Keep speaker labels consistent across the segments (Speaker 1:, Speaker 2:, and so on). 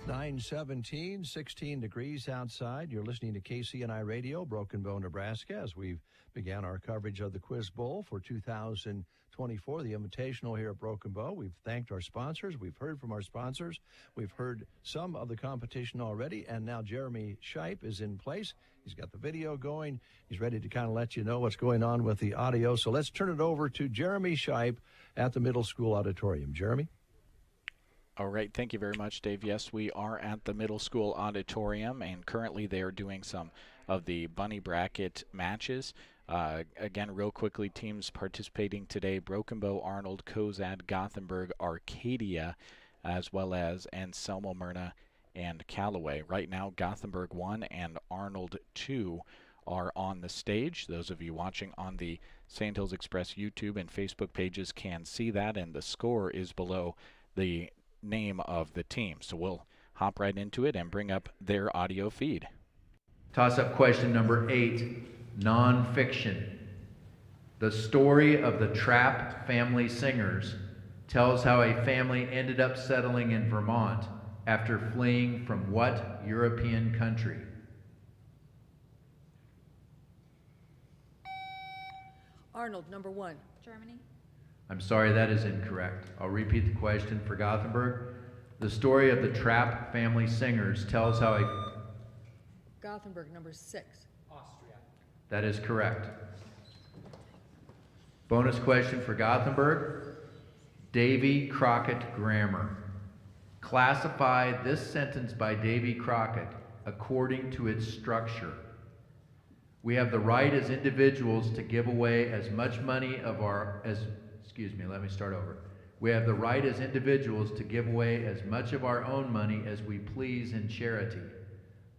Speaker 1: 9:17, 16 degrees outside. You're listening to KCNI Radio, Broken Bow, Nebraska, as we've began our coverage of the Quiz Bowl for 2024, the Invitational here at Broken Bow. We've thanked our sponsors. We've heard from our sponsors. We've heard some of the competition already, and now Jeremy Shipe is in place. He's got the video going. He's ready to kind of let you know what's going on with the audio. So let's turn it over to Jeremy Shipe at the middle school auditorium. Jeremy?
Speaker 2: All right, thank you very much, Dave. Yes, we are at the middle school auditorium, and currently they are doing some of the bunny bracket matches. Again, real quickly, teams participating today: Broken Bow, Arnold, Cozad, Gothenburg, Arcadia, as well as Anselmo, Myrna, and Callaway. Right now, Gothenburg 1 and Arnold 2 are on the stage. Those of you watching on the Sand Hills Express YouTube and Facebook pages can see that, and the score is below the name of the team. So we'll hop right into it and bring up their audio feed.
Speaker 3: Toss-up question number 8, nonfiction. The story of the Trapp family singers tells how a family ended up settling in Vermont after fleeing from what European country?
Speaker 4: Arnold, number 1.
Speaker 5: Germany.
Speaker 3: I'm sorry, that is incorrect. I'll repeat the question for Gothenburg. The story of the Trapp family singers tells how a...
Speaker 4: Gothenburg, number 6.
Speaker 6: Austria.
Speaker 3: That is correct. Bonus question for Gothenburg. Davy Crockett grammar. Classify this sentence by Davy Crockett according to its structure. We have the right as individuals to give away as much money of our... We have the right as individuals to give away as much of our own money as we please in charity.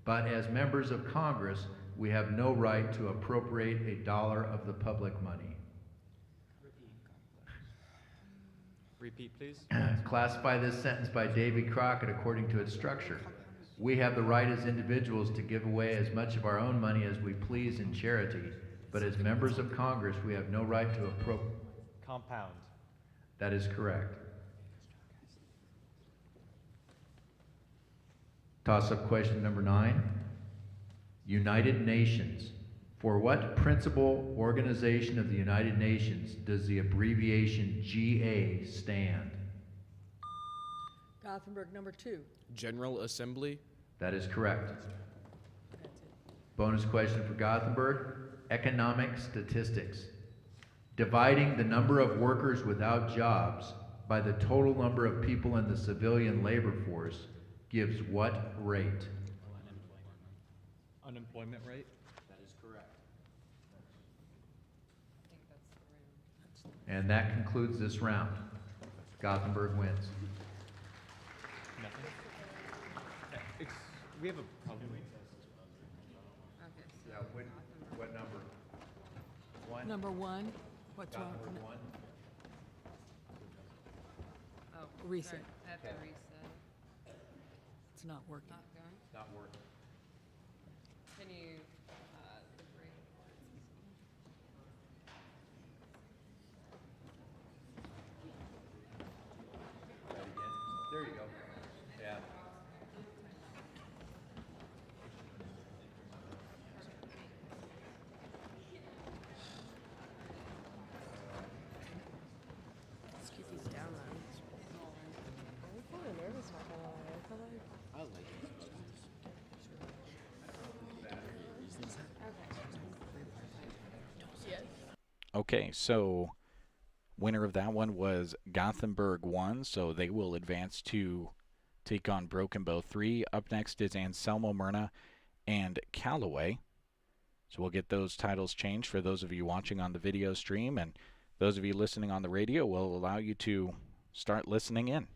Speaker 3: But as members of Congress, we have no right to appropriate a dollar of the public money.
Speaker 6: Repeat, please.
Speaker 3: Classify this sentence by Davy Crockett according to its structure. We have the right as individuals to give away as much of our own money as we please in charity. But as members of Congress, we have no right to appropriate...
Speaker 6: Compound.
Speaker 3: That is correct. Toss-up question number 9. United Nations. For what principal organization of the United Nations does the abbreviation GA stand?
Speaker 4: Gothenburg, number 2.
Speaker 7: General Assembly.
Speaker 3: That is correct. Bonus question for Gothenburg. Economic statistics. Dividing the number of workers without jobs by the total number of people in the civilian labor force gives what rate?
Speaker 6: Unemployment rate.
Speaker 3: That is correct. And that concludes this round. Gothenburg wins.
Speaker 6: Nothing. We have a problem.
Speaker 3: Yeah, what number? 1?
Speaker 4: Number 1. What's wrong?
Speaker 3: Gothenburg 1.
Speaker 4: Oh, reset.
Speaker 5: I have to reset.
Speaker 4: It's not working.
Speaker 5: Not going.
Speaker 3: Not working.
Speaker 5: Can you, break?
Speaker 3: Try it again. There you go. Yeah.
Speaker 4: Let's keep these down low.
Speaker 5: I'm kind of nervous about that.
Speaker 7: I like it.
Speaker 2: Okay, so winner of that one was Gothenburg 1, so they will advance to take on Broken Bow 3. Up next is Anselmo, Myrna, and Callaway. So we'll get those titles changed for those of you watching on the video stream, and those of you listening on the radio will allow you to start listening in.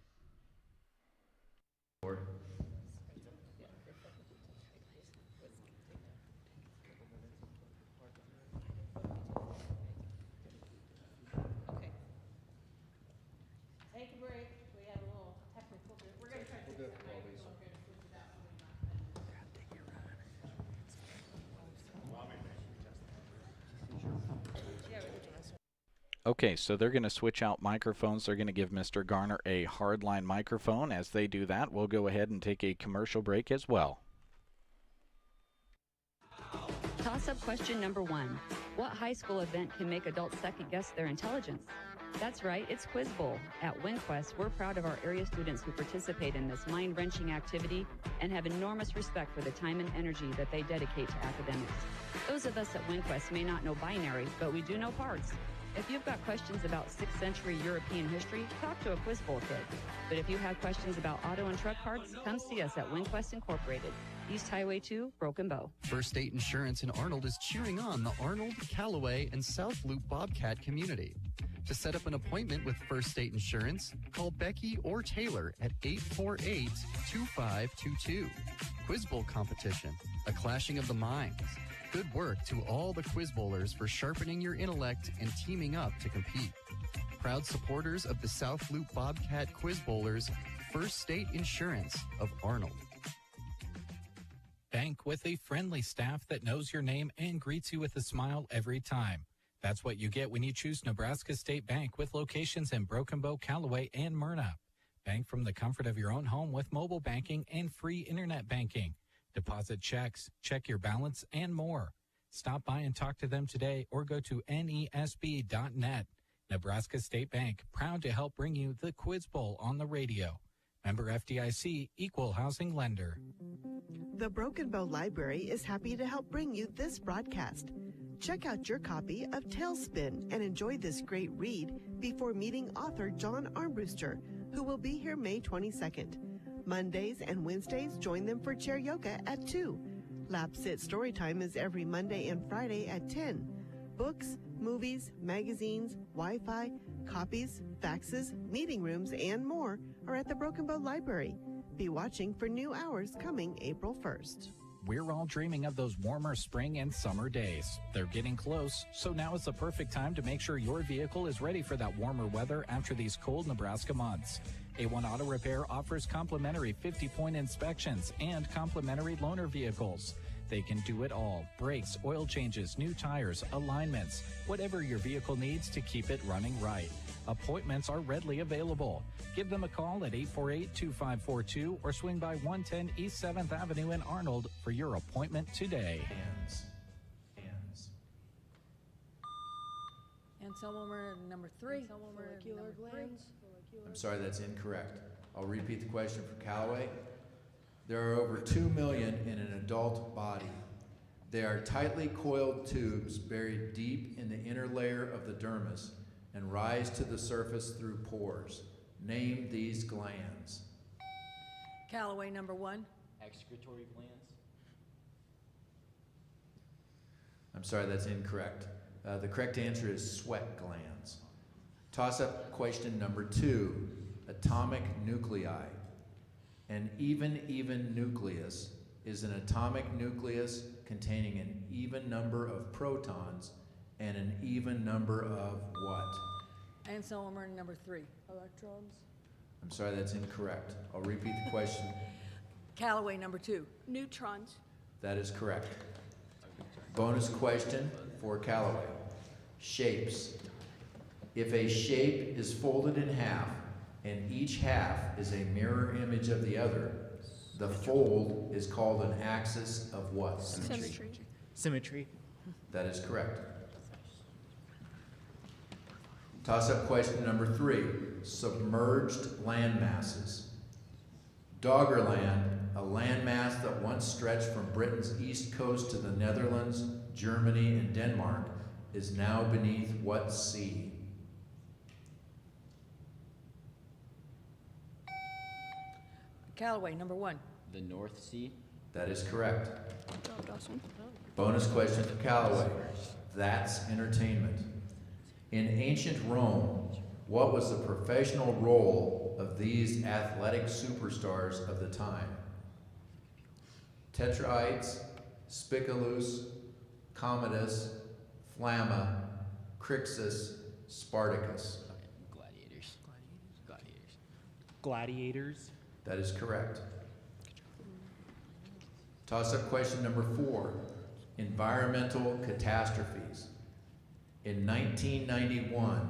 Speaker 5: Okay. Take a break. We have a little technical. We're going to try to fix it.
Speaker 2: Okay, so they're going to switch out microphones. They're going to give Mr. Garner a hardline microphone. As they do that, we'll go ahead and take a commercial break as well.
Speaker 8: Toss-up question number 1. What high school event can make adults second-guess their intelligence? That's right, it's Quiz Bowl. At WinQuest, we're proud of our area students who participate in this mind-wrenching activity and have enormous respect for the time and energy that they dedicate to academics. Those of us at WinQuest may not know binary, but we do know parts. If you've got questions about 6th century European history, talk to a Quiz Bowl kid. But if you have questions about auto and truck parts, come see us at WinQuest Incorporated, East Highway 2, Broken Bow.
Speaker 9: First State Insurance in Arnold is cheering on the Arnold, Callaway, and South Loop Bobcat community. To set up an appointment with First State Insurance, call Becky or Taylor at 848-2522. Quiz Bowl competition, a clashing of the minds. Good work to all the Quiz Bowlers for sharpening your intellect and teaming up to compete. Proud supporters of the South Loop Bobcat Quiz Bowlers, First State Insurance of Arnold.
Speaker 10: Bank with a friendly staff that knows your name and greets you with a smile every time. That's what you get when you choose Nebraska State Bank with locations in Broken Bow, Callaway, and Myrna. Bank from the comfort of your own home with mobile banking and free internet banking. Deposit checks, check your balance, and more. Stop by and talk to them today or go to nesb.net. Nebraska State Bank, proud to help bring you the Quiz Bowl on the radio. Member FDIC, Equal Housing Lender.
Speaker 11: The Broken Bow Library is happy to help bring you this broadcast. Check out your copy of Tailspin and enjoy this great read before meeting author John Armbruster, who will be here May 22nd. Mondays and Wednesdays, join them for chair yoga at 2. Lap Sit Storytime is every Monday and Friday at 10. Books, movies, magazines, Wi-Fi, copies, faxes, meeting rooms, and more are at the Broken Bow Library. Be watching for new hours coming April 1st.
Speaker 10: We're all dreaming of those warmer spring and summer days. They're getting close, so now is the perfect time to make sure your vehicle is ready for that warmer weather after these cold Nebraska months. A1 Auto Repair offers complimentary 50-point inspections and complimentary loaner vehicles. They can do it all: brakes, oil changes, new tires, alignments, whatever your vehicle needs to keep it running right. Appointments are readily available. Give them a call at 848-2542 or swing by 110 East 7th Avenue in Arnold for your appointment today.
Speaker 4: Anselmer number 3.
Speaker 5: Follicular glands.
Speaker 3: I'm sorry, that's incorrect. I'll repeat the question for Callaway. There are over 2 million in an adult body. They are tightly coiled tubes buried deep in the inner layer of the dermis and rise to the surface through pores. Name these glands.
Speaker 4: Callaway number 1.
Speaker 7: Excretory glands.
Speaker 3: I'm sorry, that's incorrect. The correct answer is sweat glands. Toss-up question number 2, atomic nuclei. An even nucleus is an atomic nucleus containing an even number of protons and an even number of what?
Speaker 4: Anselmer number 3.
Speaker 5: Electrons.
Speaker 3: I'm sorry, that's incorrect. I'll repeat the question.
Speaker 4: Callaway number 2.
Speaker 5: Neutrons.
Speaker 3: That is correct. Bonus question for Callaway. Shapes. If a shape is folded in half and each half is a mirror image of the other, the fold is called an axis of what?
Speaker 5: Symmetry.
Speaker 7: Symmetry.
Speaker 3: That is correct. Toss-up question number 3, submerged land masses. Doggerland, a landmass that once stretched from Britain's east coast to the Netherlands, Germany, and Denmark, is now beneath what sea?
Speaker 4: Callaway number 1.
Speaker 7: The North Sea.
Speaker 3: That is correct.
Speaker 5: Oh, Dawson.
Speaker 3: Bonus question for Callaway. That's entertainment. In ancient Rome, what was the professional role of these athletic superstars of the time? Tetraites, Spiculus, Commodus, Flamma, Crixus, Spartacus.
Speaker 7: Gladiators.
Speaker 6: Gladiators.
Speaker 3: That is correct. Toss-up question number 4, environmental catastrophes. In 1991,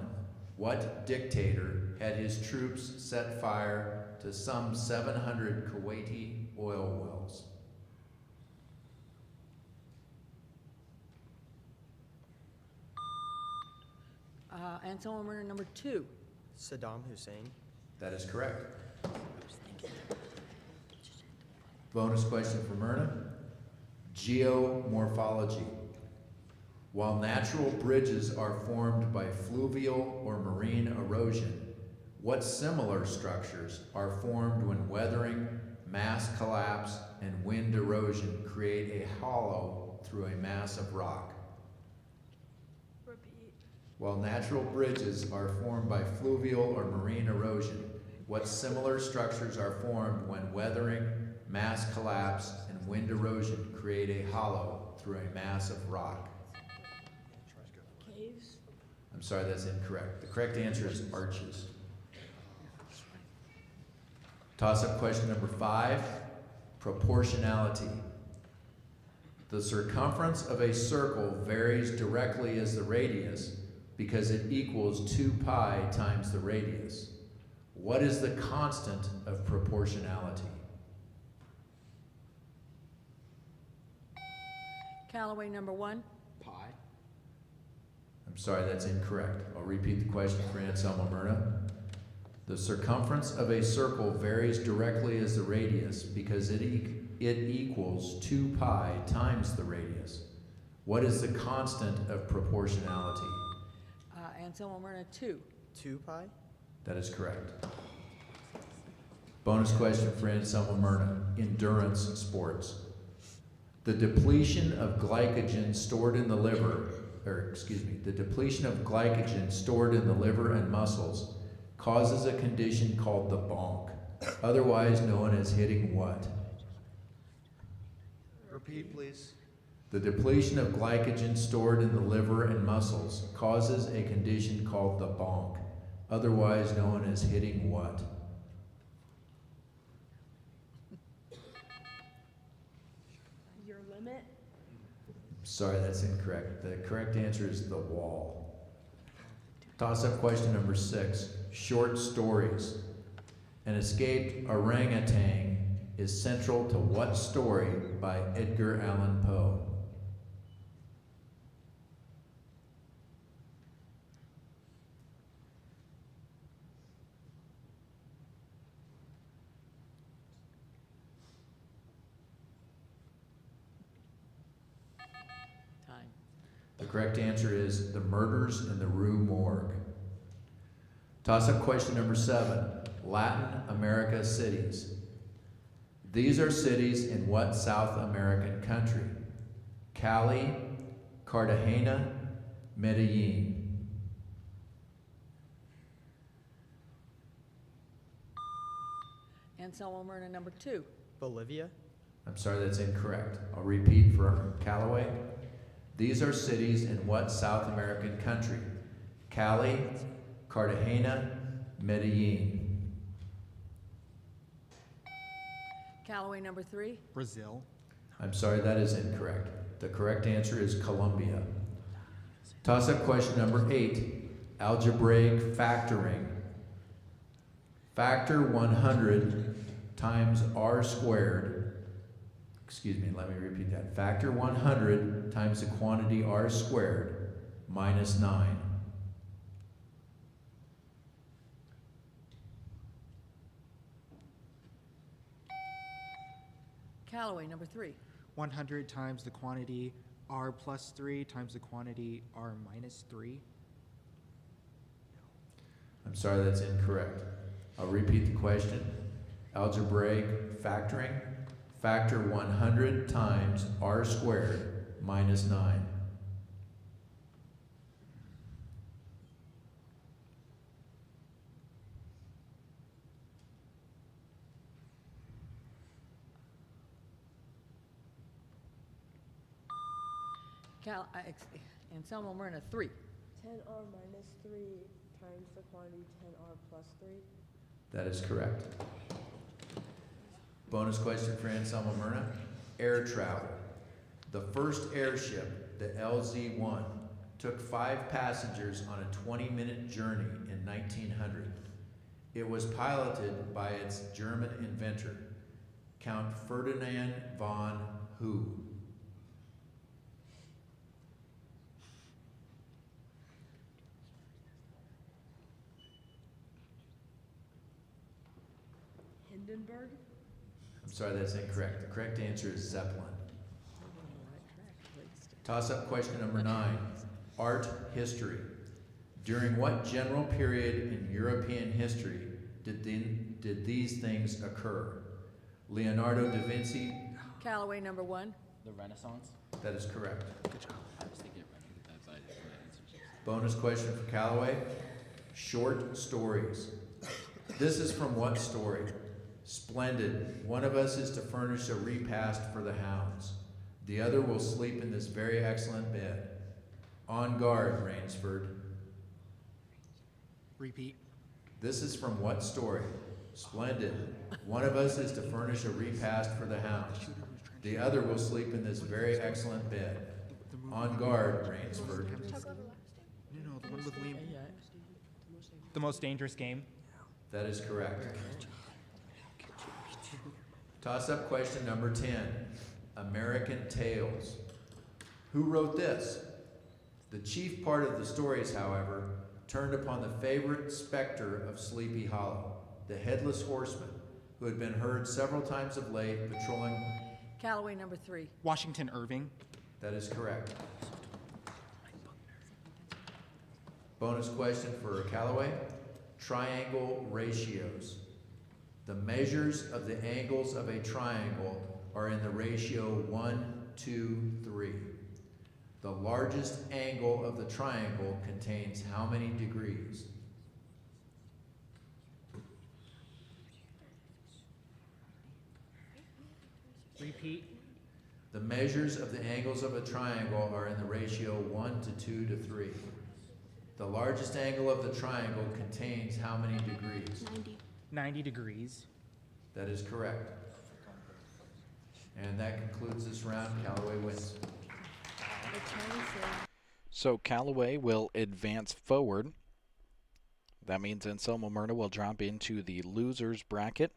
Speaker 3: what dictator had his troops set fire to some 700 Kuwaiti oil wells?
Speaker 4: Ansel Murder number 2.
Speaker 12: Saddam Hussein.
Speaker 3: That is correct. Bonus question for Myrna. Geomorphology. While natural bridges are formed by fluvial or marine erosion, what similar structures are formed when weathering, mass collapse, and wind erosion create a hollow through a mass of rock?
Speaker 5: Repeat.
Speaker 3: While natural bridges are formed by fluvial or marine erosion, what similar structures are formed when weathering, mass collapse, and wind erosion create a hollow through a mass of rock?
Speaker 5: Caves.
Speaker 3: I'm sorry, that's incorrect. The correct answer is arches. Toss-up question number 5, proportionality. The circumference of a circle varies directly as the radius because it equals 2 pi times the radius. What is the constant of proportionality?
Speaker 4: Callaway number 1.
Speaker 7: Pi.
Speaker 3: I'm sorry, that's incorrect. I'll repeat the question for Anselmo Myrna. The circumference of a circle varies directly as the radius because it equals 2 pi times the radius. What is the constant of proportionality?
Speaker 4: Anselmo Murder 2.
Speaker 12: 2 pi?
Speaker 3: That is correct. Bonus question for Anselmo Myrna. Endurance sports. The depletion of glycogen stored in the liver, the depletion of glycogen stored in the liver and muscles causes a condition called the bonk, otherwise known as hitting what?
Speaker 12: Repeat, please.
Speaker 3: The depletion of glycogen stored in the liver and muscles causes a condition called the bonk, otherwise known as hitting what?
Speaker 5: Your limit.
Speaker 3: Sorry, that's incorrect. The correct answer is the wall. Toss-up question number 6, short stories. An escaped orangutan is central to what story by Edgar Allan Poe? The correct answer is The Murders in the Rue Morgue. Toss-up question number 7, Latin America cities. These are cities in what South American country? Cali, Cartagena, Medellin.
Speaker 4: Anselmo Murder number 2.
Speaker 12: Bolivia?
Speaker 3: I'm sorry, that's incorrect. I'll repeat for Callaway. These are cities in what South American country? Cali, Cartagena, Medellin.
Speaker 4: Callaway number 3.
Speaker 12: Brazil?
Speaker 3: I'm sorry, that is incorrect. The correct answer is Colombia. Toss-up question number 8, algebraic factoring. Factor 100 times r squared. Let me repeat that. Factor 100 times the quantity r squared minus 9.
Speaker 4: Callaway number 3.
Speaker 12: 100 times the quantity r plus 3 times the quantity r minus 3.
Speaker 3: I'm sorry, that's incorrect. I'll repeat the question. Algebraic factoring. Factor 100 times r squared minus 9.
Speaker 4: Anselmo Murder 3.
Speaker 5: 10r minus 3 times the quantity 10r plus 3.
Speaker 3: That is correct. Bonus question for Anselmo Myrna. Air travel. The first airship, the LZ-1, took 5 passengers on a 20-minute journey in 1900. It was piloted by its German inventor, Count Ferdinand von Who.
Speaker 5: Hindenburg?
Speaker 3: I'm sorry, that's incorrect. The correct answer is Zeppelin. Toss-up question number 9. Art history. During what general period in European history did these things occur? Leonardo da Vinci.
Speaker 4: Callaway, number 1.
Speaker 7: The Renaissance.
Speaker 3: That is correct.
Speaker 7: Good job. I was thinking that's my answer.
Speaker 3: Bonus question for Callaway. Short stories. This is from what story? Splendid. One of us is to furnish a repast for the hounds. The other will sleep in this very excellent bed. On guard, Rainsford.
Speaker 12: Repeat.
Speaker 3: This is from what story? Splendid. One of us is to furnish a repast for the hounds. The other will sleep in this very excellent bed. On guard, Rainsford.
Speaker 12: No, the one with Liam. The Most Dangerous Game.
Speaker 3: That is correct. Toss-up question number 10. American Tales. Who wrote this? The chief part of the stories, however, turned upon the favorite specter of Sleepy Hollow, the Headless Horseman, who had been heard several times of late patrolling.
Speaker 4: Callaway, number 3.
Speaker 12: Washington Irving.
Speaker 3: That is correct. Bonus question for Callaway. Triangle ratios. The measures of the angles of a triangle are in the ratio 1, 2, 3. The largest angle of the triangle contains how many degrees?
Speaker 12: Repeat.
Speaker 3: The measures of the angles of a triangle are in the ratio 1 to 2 to 3. The largest angle of the triangle contains how many degrees?
Speaker 12: 90 degrees.
Speaker 3: That is correct. And that concludes this round. Callaway wins.
Speaker 2: So Callaway will advance forward. That means Anselmo Myrna will drop into the losers bracket.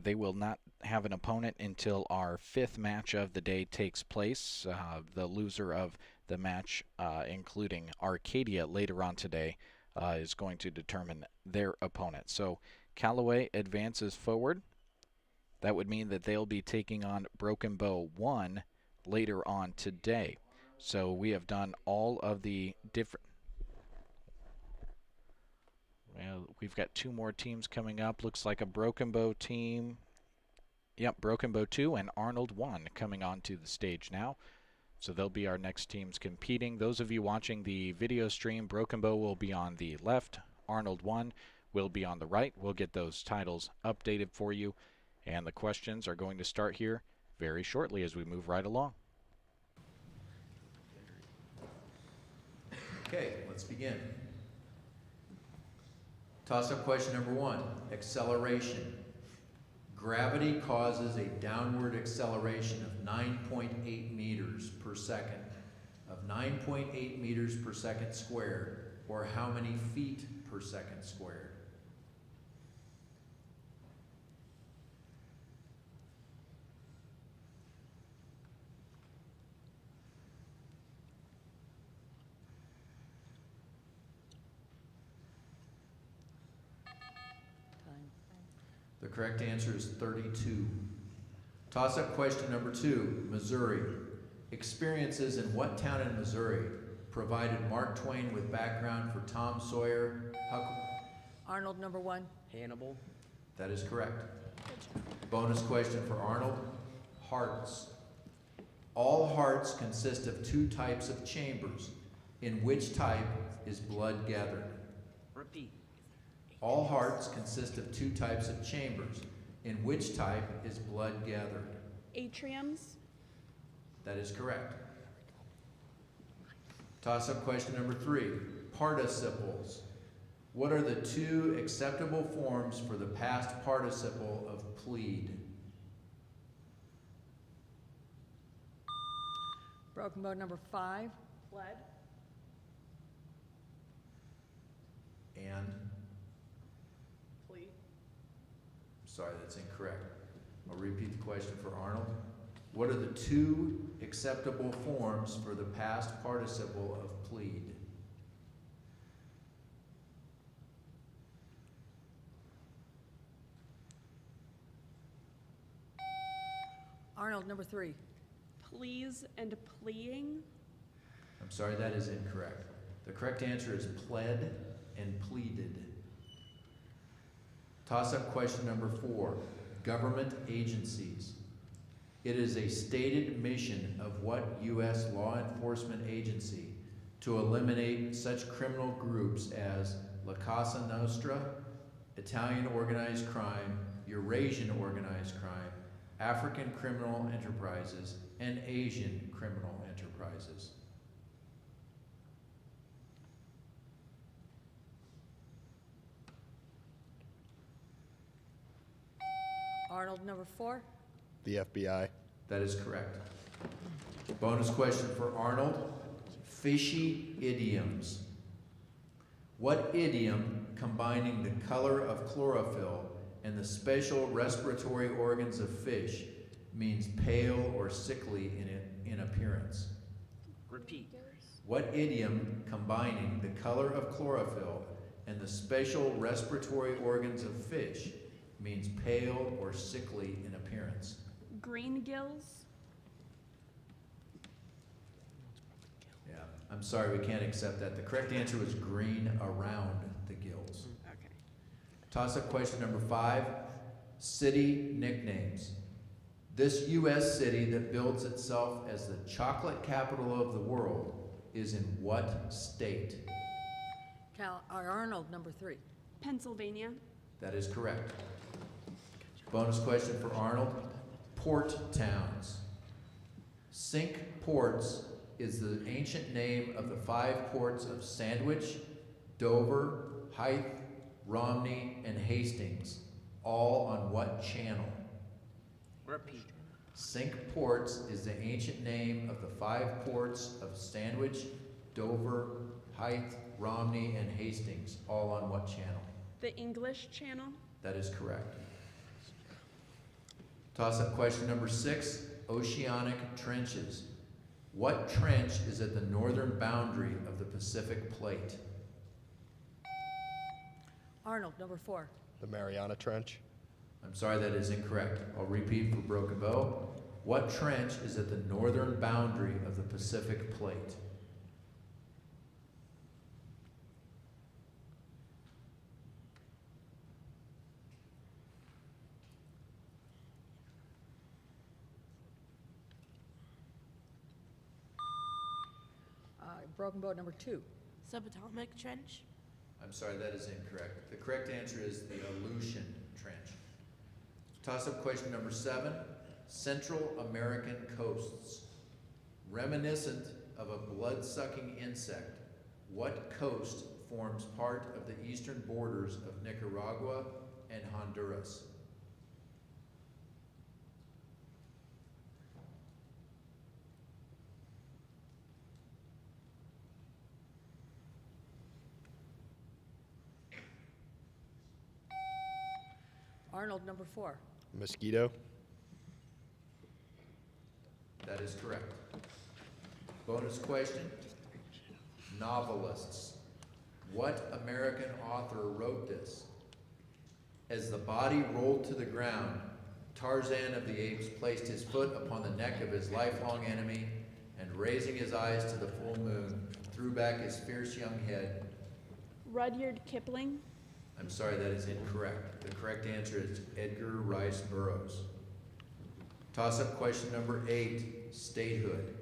Speaker 2: They will not have an opponent until our 5th match of the day takes place. The loser of the match, including Arcadia later on today, is going to determine their opponent. So Callaway advances forward. That would mean that they'll be taking on Broken Bow 1 later on today. So we have done all of the different... Well, we've got 2 more teams coming up. Looks like a Broken Bow team. Yep, Broken Bow 2 and Arnold 1 coming onto the stage now. So they'll be our next teams competing. Those of you watching the video stream, Broken Bow will be on the left. Arnold 1 will be on the right. We'll get those titles updated for you. And the questions are going to start here very shortly as we move right along.
Speaker 3: Okay, let's begin. Toss-up question number 1, acceleration. Gravity causes a downward acceleration of 9.8 meters per second, of 9.8 meters per second squared, or how many feet per second squared? The correct answer is 32. Toss-up question number 2, Missouri. Experiences in what town in Missouri provided Mark Twain with background for Tom Sawyer?
Speaker 4: Arnold, number 1.
Speaker 7: Hannibal.
Speaker 3: That is correct. Bonus question for Arnold. Hearts. All hearts consist of 2 types of chambers. In which type is blood gathered?
Speaker 7: Repeat.
Speaker 3: All hearts consist of 2 types of chambers. In which type is blood gathered?
Speaker 5: Atriums.
Speaker 3: That is correct. Toss-up question number 3, participles. What are the 2 acceptable forms for the past participle of plead?
Speaker 4: Broken Bow, number 5.
Speaker 5: Fled.
Speaker 3: And?
Speaker 5: Plea.
Speaker 3: Sorry, that's incorrect. I'll repeat the question for Arnold. What are the two acceptable forms for the past participle of plead?
Speaker 4: Arnold, number 3.
Speaker 5: Please and pleading.
Speaker 3: I'm sorry, that is incorrect. The correct answer is pled and pleaded. Toss-up question number 4, government agencies. It is a stated mission of what U.S. law enforcement agency to eliminate such criminal groups as La Cosa Nostra, Italian organized crime, Eurasian organized crime, African criminal enterprises, and Asian criminal enterprises?
Speaker 4: Arnold, number 4.
Speaker 13: The FBI.
Speaker 3: That is correct. Bonus question for Arnold. Fishy idioms. What idiom combining the color of chlorophyll and the special respiratory organs of fish means pale or sickly in appearance?
Speaker 7: Repeat.
Speaker 3: What idiom combining the color of chlorophyll and the special respiratory organs of fish means pale or sickly in appearance?
Speaker 5: Green gills.
Speaker 3: Yeah, I'm sorry, we can't accept that. The correct answer was green around the gills.
Speaker 5: Okay.
Speaker 3: Toss-up question number 5, city nicknames. This U.S. city that builds itself as the chocolate capital of the world is in what state?
Speaker 4: Arnold, number 3.
Speaker 5: Pennsylvania.
Speaker 3: That is correct. Bonus question for Arnold. Port towns. Cinque Ports is the ancient name of the 5 ports of Sandwich, Dover, Hythe, Romney, and Hastings, all on what channel?
Speaker 7: Repeat.
Speaker 3: Cinque Ports is the ancient name of the 5 ports of Sandwich, Dover, Hythe, Romney, and Hastings, all on what channel?
Speaker 5: The English Channel.
Speaker 3: That is correct. Toss-up question number 6, oceanic trenches. What trench is at the northern boundary of the Pacific Plate?
Speaker 4: Arnold, number 4.
Speaker 13: The Mariana Trench.
Speaker 3: I'm sorry, that is incorrect. I'll repeat for Broken Bow. What trench is at the northern boundary of the Pacific Plate?
Speaker 4: Broken boat, number 2.
Speaker 5: Subatomic Trench.
Speaker 3: I'm sorry, that is incorrect. The correct answer is the Aleutian Trench. Toss-up question number 7, Central American coasts. Reminiscent of a blood-sucking insect, what coast forms part of the eastern borders of Nicaragua and Honduras?
Speaker 4: Arnold, number 4.
Speaker 13: Mosquito.
Speaker 3: That is correct. Bonus question. Novelists. What American author wrote this? As the body rolled to the ground, Tarzan of the Apes placed his foot upon the neck of his lifelong enemy and, raising his eyes to the full moon, threw back his fierce young head.
Speaker 5: Rudyard Kipling.
Speaker 3: I'm sorry, that is incorrect. The correct answer is Edgar Rice Burroughs. Toss-up question number 8, statehood.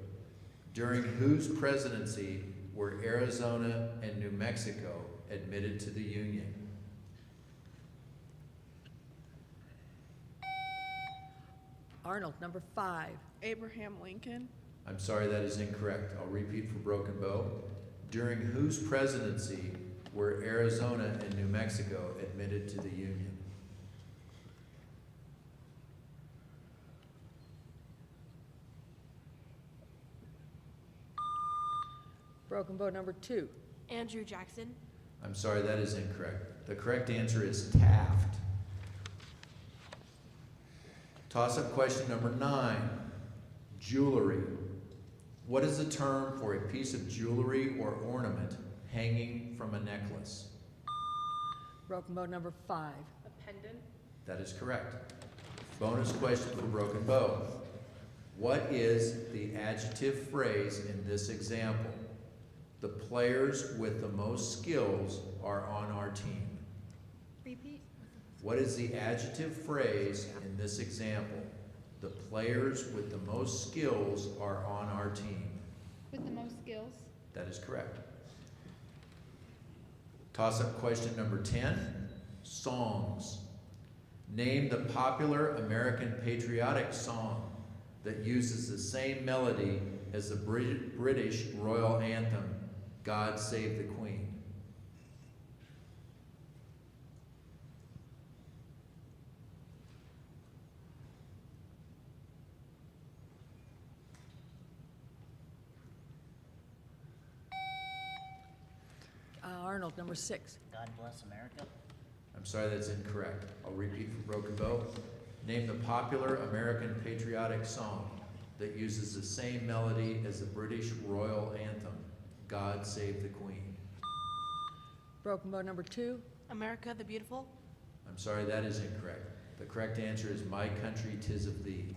Speaker 3: During whose presidency were Arizona and New Mexico admitted to the Union?
Speaker 4: Arnold, number 5.
Speaker 5: Abraham Lincoln.
Speaker 3: I'm sorry, that is incorrect. I'll repeat for Broken Bow. During whose presidency were Arizona and New Mexico admitted to the Union?
Speaker 4: Broken boat, number 2.
Speaker 5: Andrew Jackson.
Speaker 3: I'm sorry, that is incorrect. The correct answer is Taft. Toss-up question number 9, jewelry. What is the term for a piece of jewelry or ornament hanging from a necklace?
Speaker 4: Broken bow number 5.
Speaker 5: A pendant.
Speaker 3: That is correct. Bonus question for Broken Bow. What is the adjective phrase in this example? The players with the most skills are on our team.
Speaker 5: Repeat.
Speaker 3: What is the adjective phrase in this example? The players with the most skills are on our team.
Speaker 5: With the most skills.
Speaker 3: That is correct. Toss-up question number 10, songs. Name the popular American patriotic song that uses the same melody as the British royal anthem, God Save the Queen.
Speaker 4: Arnold, number 6.
Speaker 7: God Bless America.
Speaker 3: I'm sorry, that's incorrect. I'll repeat for Broken Bow. Name the popular American patriotic song that uses the same melody as the British royal anthem, God Save the Queen.
Speaker 4: Broken bow number 2.
Speaker 5: America the Beautiful.
Speaker 3: I'm sorry, that is incorrect. The correct answer is My Country 'Tis of Thee.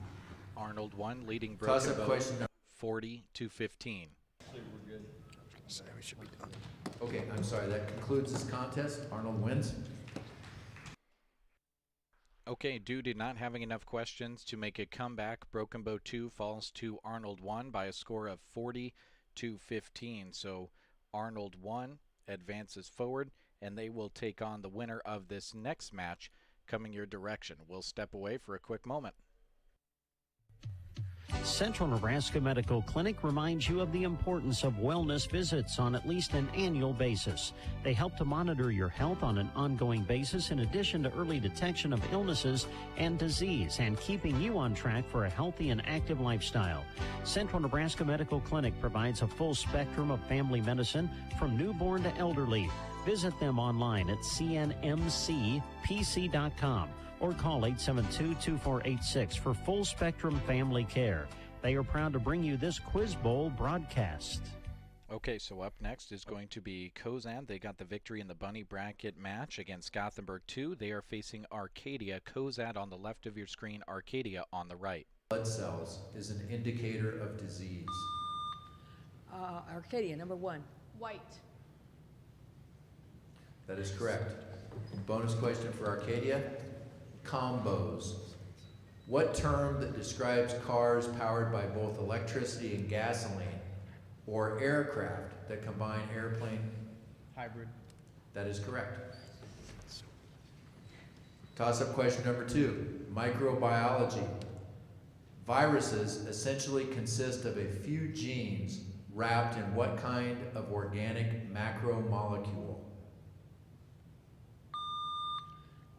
Speaker 2: Arnold 1, leading Broken
Speaker 3: Toss-up
Speaker 2: Bow
Speaker 3: question number
Speaker 2: 40-15.
Speaker 13: We're good. I was gonna say we should be done.
Speaker 3: Okay, I'm sorry, that concludes this contest. Arnold wins.
Speaker 2: Okay, due to not having enough questions to make a comeback, Broken Bow 2 falls to Arnold 1 by a score of 40-15. So Arnold 1 advances forward, and they will take on the winner of this next match coming your direction. We'll step away for a quick moment.
Speaker 14: Central Nebraska Medical Clinic reminds you of the importance of wellness visits on at least an annual basis. They help to monitor your health on an ongoing basis in addition to early detection of illnesses and disease and keeping you on track for a healthy and active lifestyle. Central Nebraska Medical Clinic provides a full spectrum of family medicine from newborn to elderly. Visit them online at cnmcpc.com. or call 872-2486 for full spectrum family care. They are proud to bring you this Quiz Bowl broadcast.
Speaker 2: Okay, so up next is going to be Kozan. They got the victory in the bunny bracket match against Gothenburg 2. They are facing Arcadia. Kozan on the left of your screen, Arcadia on the right.
Speaker 3: Blood cells is an indicator of disease.
Speaker 4: Arcadia, number 1.
Speaker 5: White.
Speaker 3: That is correct. Bonus question for Arcadia. Combos. What term that describes cars powered by both electricity and gasoline, or aircraft that combine airplane?
Speaker 6: Hybrid.
Speaker 3: That is correct. Toss-up question number 2, microbiology. Viruses essentially consist of a few genes wrapped in what kind of organic macromolecule?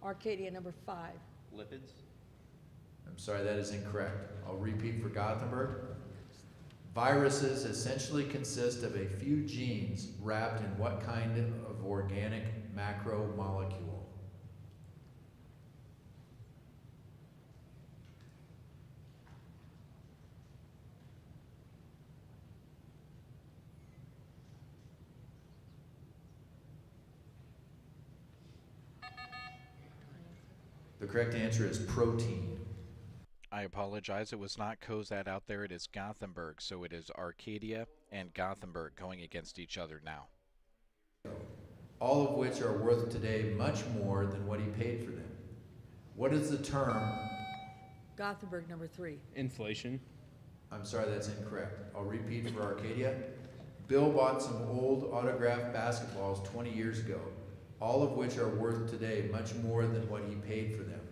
Speaker 4: Arcadia, number 5.
Speaker 6: Lipids.
Speaker 3: I'm sorry, that is incorrect. I'll repeat for Gothenburg. Viruses essentially consist of a few genes wrapped in what kind of organic macromolecule? The correct answer is protein.
Speaker 2: I apologize. It was not Kozad out there. It is Gothenburg. So it is Arcadia and Gothenburg going against each other now.
Speaker 3: All of which are worth today much more than what he paid for them. What is the term?
Speaker 4: Gothenburg, number 3.
Speaker 6: Inflation.
Speaker 3: I'm sorry, that's incorrect. I'll repeat for Arcadia. Bill bought some old autographed basketballs 20 years ago, all of which are worth today much more than what he paid for them.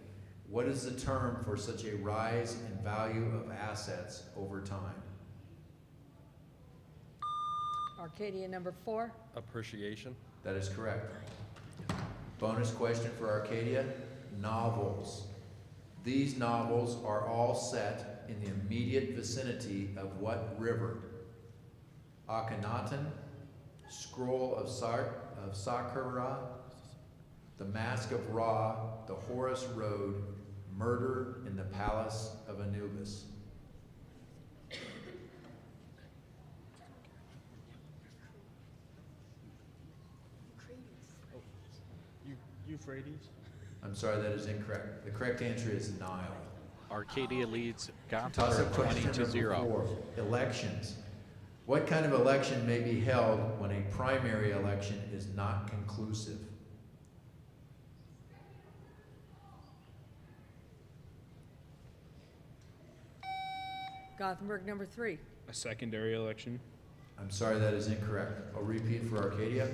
Speaker 3: What is the term for such a rise in value of assets over time?
Speaker 4: Arcadia, number 4.
Speaker 13: Appreciation.
Speaker 3: That is correct. Bonus question for Arcadia, novels. These novels are all set in the immediate vicinity of what river? Akhenaten, Scroll of Sartre, of Sakura, The Mask of Ra, The Horus Road, Murder in the Palace of Anubis.
Speaker 6: Euphrates?
Speaker 3: I'm sorry, that is incorrect. The correct answer is Nile.
Speaker 2: Arcadia leads
Speaker 3: Toss-up
Speaker 2: Gothenburg
Speaker 3: question
Speaker 2: 20-0.
Speaker 3: number 4. Elections. What kind of election may be held when a primary election is not conclusive?
Speaker 4: Gothenburg number 3.
Speaker 6: A secondary election?
Speaker 3: I'm sorry, that is incorrect. I'll repeat for Arcadia.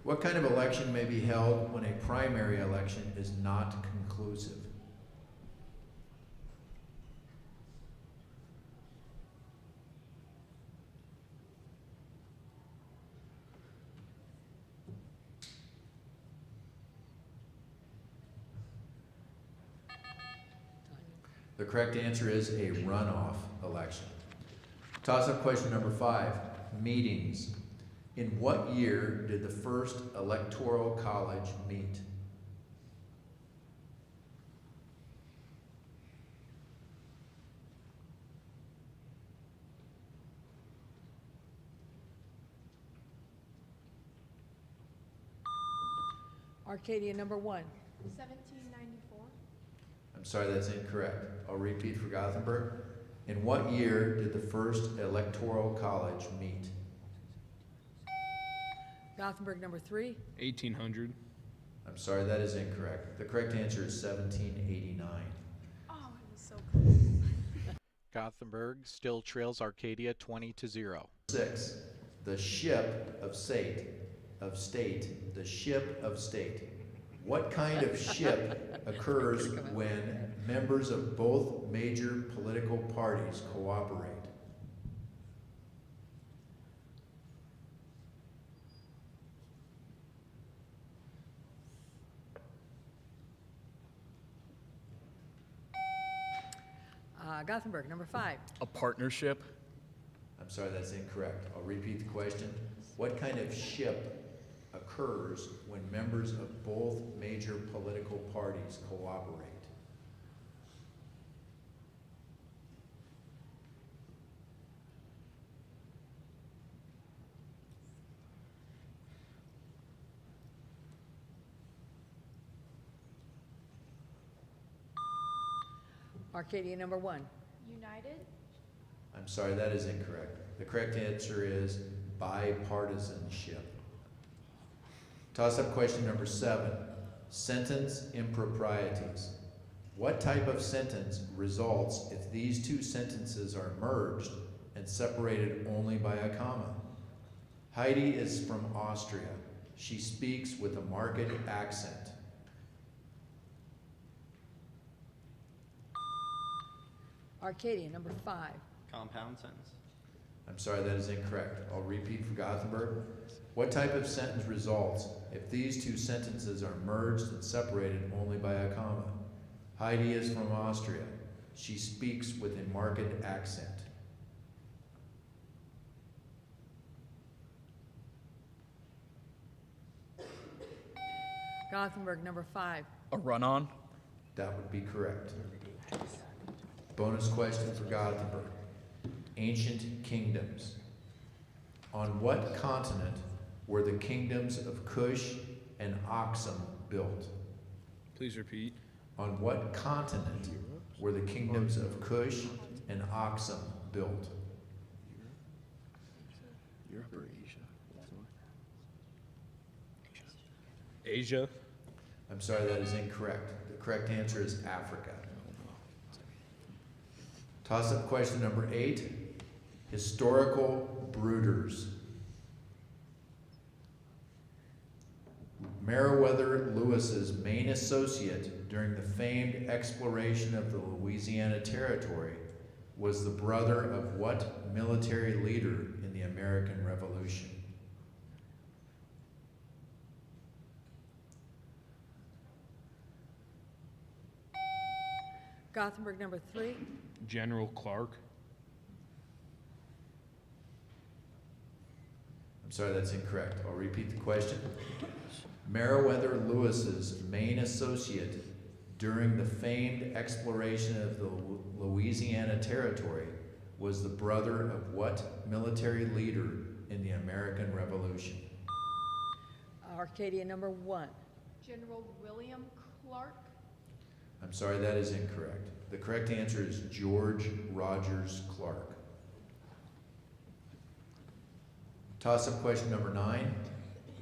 Speaker 3: What kind of election may be held when a primary election is not conclusive? The correct answer is a runoff election. Toss-up question number 5, meetings. In what year did the first electoral college meet?
Speaker 4: Arcadia number 1.
Speaker 5: 1794.
Speaker 3: I'm sorry, that's incorrect. I'll repeat for Gothenburg. In what year did the first electoral college meet?
Speaker 4: Gothenburg number 3.
Speaker 6: 1800.
Speaker 3: I'm sorry, that is incorrect. The correct answer is 1789.
Speaker 5: Oh, it was so close.
Speaker 2: Gothenburg still trails Arcadia 20-0.
Speaker 3: 6. The ship of state, the ship of state. What kind of ship occurs when members of both major political parties cooperate?
Speaker 4: Gothenburg number 5.
Speaker 6: A partnership?
Speaker 3: I'm sorry, that's incorrect. I'll repeat the question. What kind of ship occurs when members of both major political parties cooperate?
Speaker 4: Arcadia number 1.
Speaker 5: United.
Speaker 3: I'm sorry, that is incorrect. The correct answer is bipartisanship. Toss-up question number 7. Sentence improprieties. What type of sentence results if these two sentences are merged and separated only by a comma? Heidi is from Austria. She speaks with a marked accent.
Speaker 4: Arcadia number 5.
Speaker 6: Compound sentence.
Speaker 3: I'm sorry, that is incorrect. I'll repeat for Gothenburg. What type of sentence results if these two sentences are merged and separated only by a comma? Heidi is from Austria. She speaks with a marked accent.
Speaker 4: Gothenburg number 5.
Speaker 6: A run-on?
Speaker 3: That would be correct. Bonus question for Gothenburg. Ancient kingdoms. On what continent were the kingdoms of Cush and Oxum built?
Speaker 6: Please repeat.
Speaker 3: On what continent were the kingdoms of Cush and Oxum built?
Speaker 13: Europe or Asia?
Speaker 6: Asia?
Speaker 3: I'm sorry, that is incorrect. The correct answer is Africa. Toss-up question number 8. Historical brooders. Meriwether Lewis's main associate during the famed exploration of the Louisiana Territory was the brother of what military leader in the American Revolution?
Speaker 4: Gothenburg number 3.
Speaker 6: General Clark?
Speaker 3: I'm sorry, that's incorrect. I'll repeat the question. Meriwether Lewis's main associate during the famed exploration of the Louisiana Territory was the brother of what military leader in the American Revolution?
Speaker 4: Arcadia number 1.
Speaker 5: General William Clark.
Speaker 3: I'm sorry, that is incorrect. The correct answer is George Rogers Clark. Toss-up question number 9,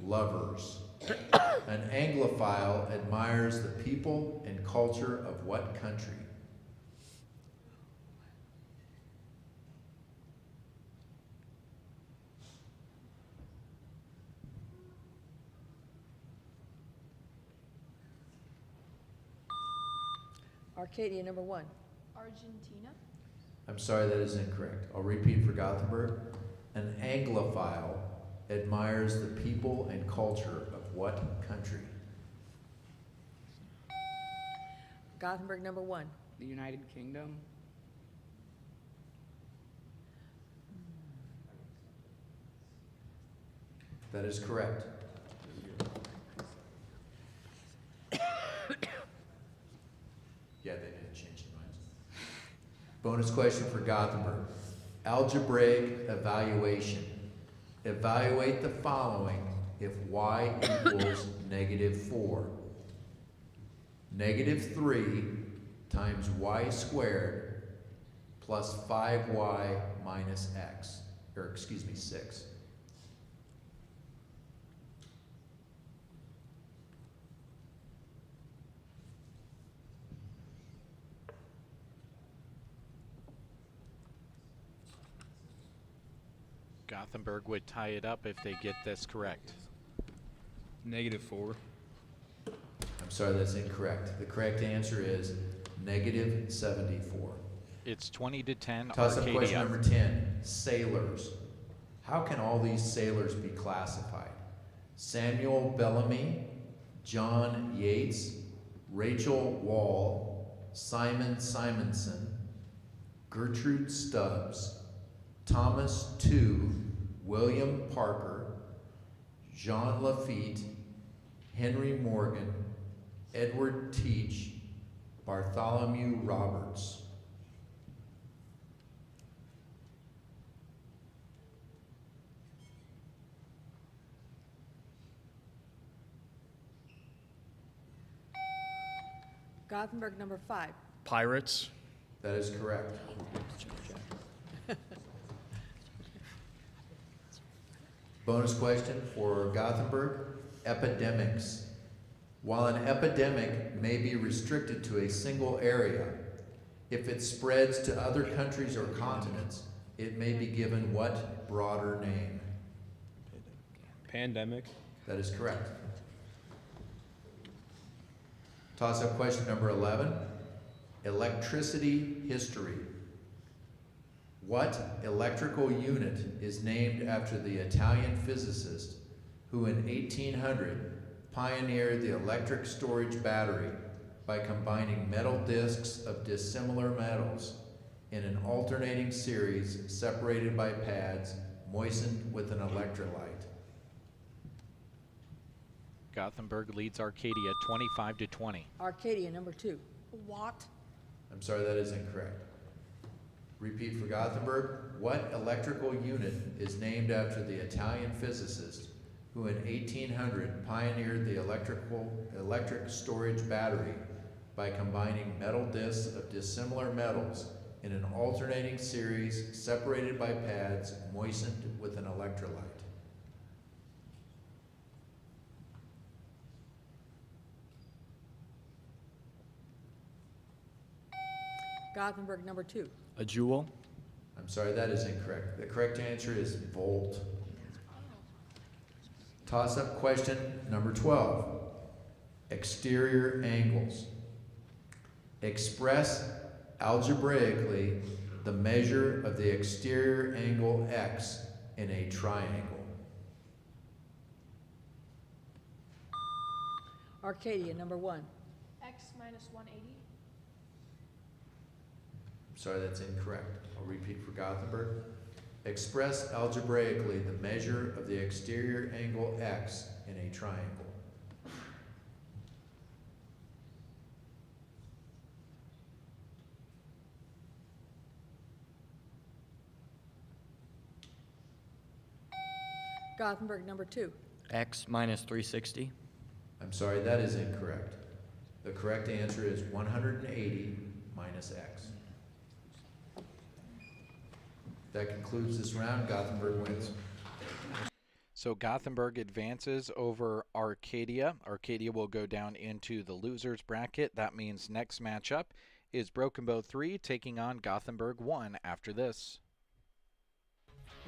Speaker 3: lovers. An Anglophile admires the people and culture of what country?
Speaker 4: Arcadia number 1.
Speaker 5: Argentina.
Speaker 3: I'm sorry, that is incorrect. I'll repeat for Gothenburg. An Anglophile admires the people and culture of what country?
Speaker 4: Gothenburg number 1.
Speaker 7: The United Kingdom.
Speaker 3: That is correct. Yeah, they didn't change their minds. Bonus question for Gothenburg. Algebraic evaluation. Evaluate the following if y equals -4. -3 times y squared plus 5y minus x, or excuse me, 6.
Speaker 2: Gothenburg would tie it up if they get this correct.
Speaker 6: -4.
Speaker 3: I'm sorry, that's incorrect. The correct answer is -74.
Speaker 2: It's 20-10
Speaker 3: Toss-up
Speaker 2: Arcadia.
Speaker 3: question number 10, sailors. How can all these sailors be classified? Samuel Bellamy, John Yates, Rachel Wall, Simon Simonson, Gertrude Stubbs, Thomas Tew, William Parker, Jean Lafitte, Henry Morgan, Edward Teach, Bartholomew Roberts.
Speaker 4: Gothenburg number 5.
Speaker 6: Pirates.
Speaker 3: That is correct. Bonus question for Gothenburg, epidemics. While an epidemic may be restricted to a single area, if it spreads to other countries or continents, it may be given what broader name?
Speaker 6: Pandemic.
Speaker 3: That is correct. Toss-up question number 11, electricity history. What electrical unit is named after the Italian physicist who in 1800 pioneered the electric storage battery by combining metal discs of dissimilar metals in an alternating series separated by pads moistened with an electrolyte?
Speaker 2: Gothenburg leads Arcadia 25-20.
Speaker 4: Arcadia number 2.
Speaker 5: Watt.
Speaker 3: I'm sorry, that is incorrect. Repeat for Gothenburg. What electrical unit is named after the Italian physicist who in 1800 pioneered the electric storage battery by combining metal discs of dissimilar metals in an alternating series separated by pads moistened with an electrolyte?
Speaker 4: Gothenburg number 2.
Speaker 6: A jewel.
Speaker 3: I'm sorry, that is incorrect. The correct answer is volt. Toss-up question number 12. Exterior angles. Express algebraically the measure of the exterior angle x in a triangle.
Speaker 4: Arcadia number 1.
Speaker 5: X minus 180.
Speaker 3: Sorry, that's incorrect. I'll repeat for Gothenburg. Express algebraically the measure of the exterior angle x in a triangle.
Speaker 4: Gothenburg, number 2.
Speaker 15: X minus 360.
Speaker 3: I'm sorry, that is incorrect. The correct answer is 180 minus x. That concludes this round. Gothenburg wins.
Speaker 2: So Gothenburg advances over Arcadia. Arcadia will go down into the losers bracket. That means next matchup is Broken Bow 3 taking on Gothenburg 1 after this.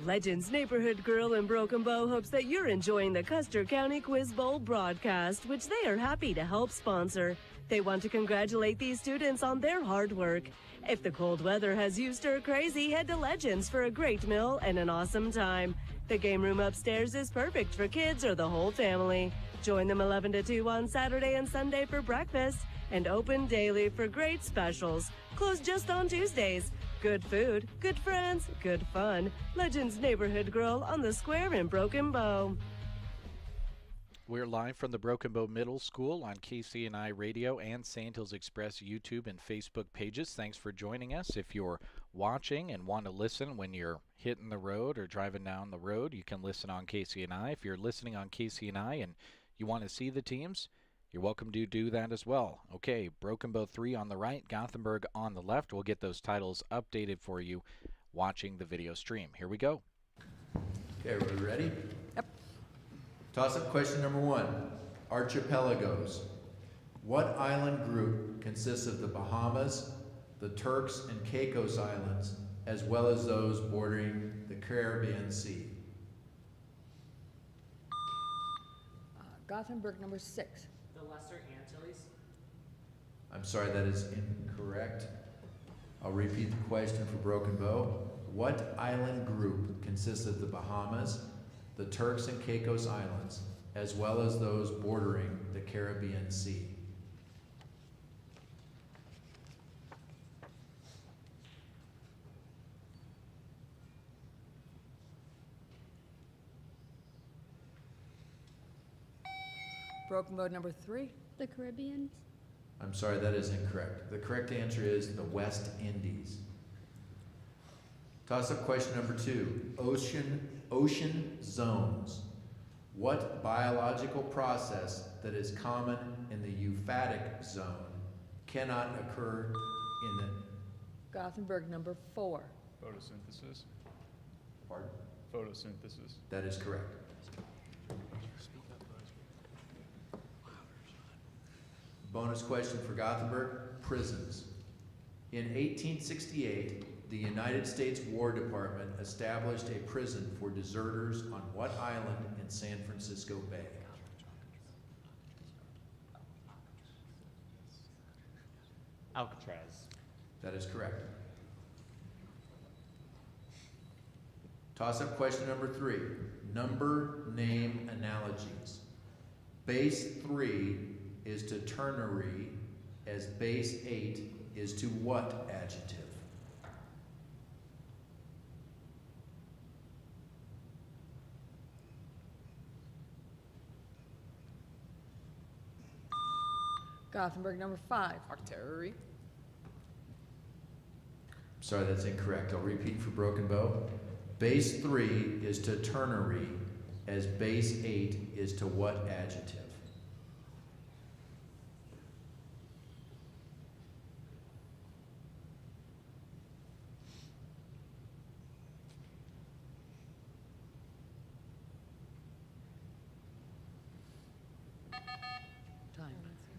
Speaker 16: Legends Neighborhood Girl in Broken Bow hopes that you're enjoying the Custer County Quiz Bowl broadcast, which they are happy to help sponsor. They want to congratulate these students on their hard work. If the cold weather has you stir crazy, head to Legends for a great meal and an awesome time. The game room upstairs is perfect for kids or the whole family. Join them 11 to 2 on Saturday and Sunday for breakfast and open daily for great specials. Closed just on Tuesdays. Good food, good friends, good fun. Legends Neighborhood Girl on the Square in Broken Bow.
Speaker 2: We're live from the Broken Bow Middle School on KCNI Radio and Sand Hills Express YouTube and Facebook pages. Thanks for joining us. If you're watching and want to listen when you're hitting the road or driving down the road, you can listen on KCNI. If you're listening on KCNI and you want to see the teams, you're welcome to do that as well. Okay, Broken Bow 3 on the right, Gothenburg on the left. We'll get those titles updated for you watching the video stream. Here we go.
Speaker 3: Okay, are we ready?
Speaker 4: Yep.
Speaker 3: Toss-up question number 1. Archipelagos. What island group consists of the Bahamas, the Turks and Caicos Islands, as well as those bordering the Caribbean Sea?
Speaker 4: Gothenburg, number 6.
Speaker 7: The Lesser Antilles.
Speaker 3: I'm sorry, that is incorrect. I'll repeat the question for Broken Bow. What island group consists of the Bahamas, the Turks and Caicos Islands, as well as those bordering the Caribbean Sea?
Speaker 4: Broken Bow, number 3.
Speaker 17: The Caribbean.
Speaker 3: I'm sorry, that is incorrect. The correct answer is the West Indies. Toss-up question number 2. Ocean zones. What biological process that is common in the euphatic zone cannot occur in the...
Speaker 4: Gothenburg, number 4.
Speaker 6: Photosynthesis.
Speaker 3: Pardon?
Speaker 6: Photosynthesis.
Speaker 3: That is correct. Bonus question for Gothenburg, prisons. In 1868, the United States War Department established a prison for deserters on what island in San Francisco Bay?
Speaker 7: Alcatraz.
Speaker 3: That is correct. Toss-up question number 3. Number name analogies. Base 3 is to ternary as base 8 is to what adjective?
Speaker 4: Gothenburg, number 5.
Speaker 7: Octary.
Speaker 3: Sorry, that's incorrect. I'll repeat for Broken Bow. Base 3 is to ternary as base 8 is to what adjective?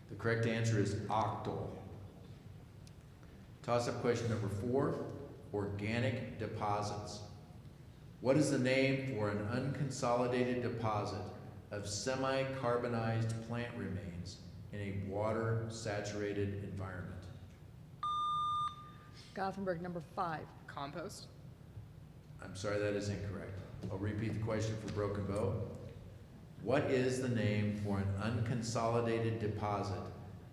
Speaker 3: The correct answer is octal. Toss-up question number 4, organic deposits. What is the name for an unconsolidated deposit of semi-carbonized plant remains in a water-saturated environment?
Speaker 4: Gothenburg, number 5.
Speaker 7: Compost.
Speaker 3: I'm sorry, that is incorrect. I'll repeat the question for Broken Bow. What is the name for an unconsolidated deposit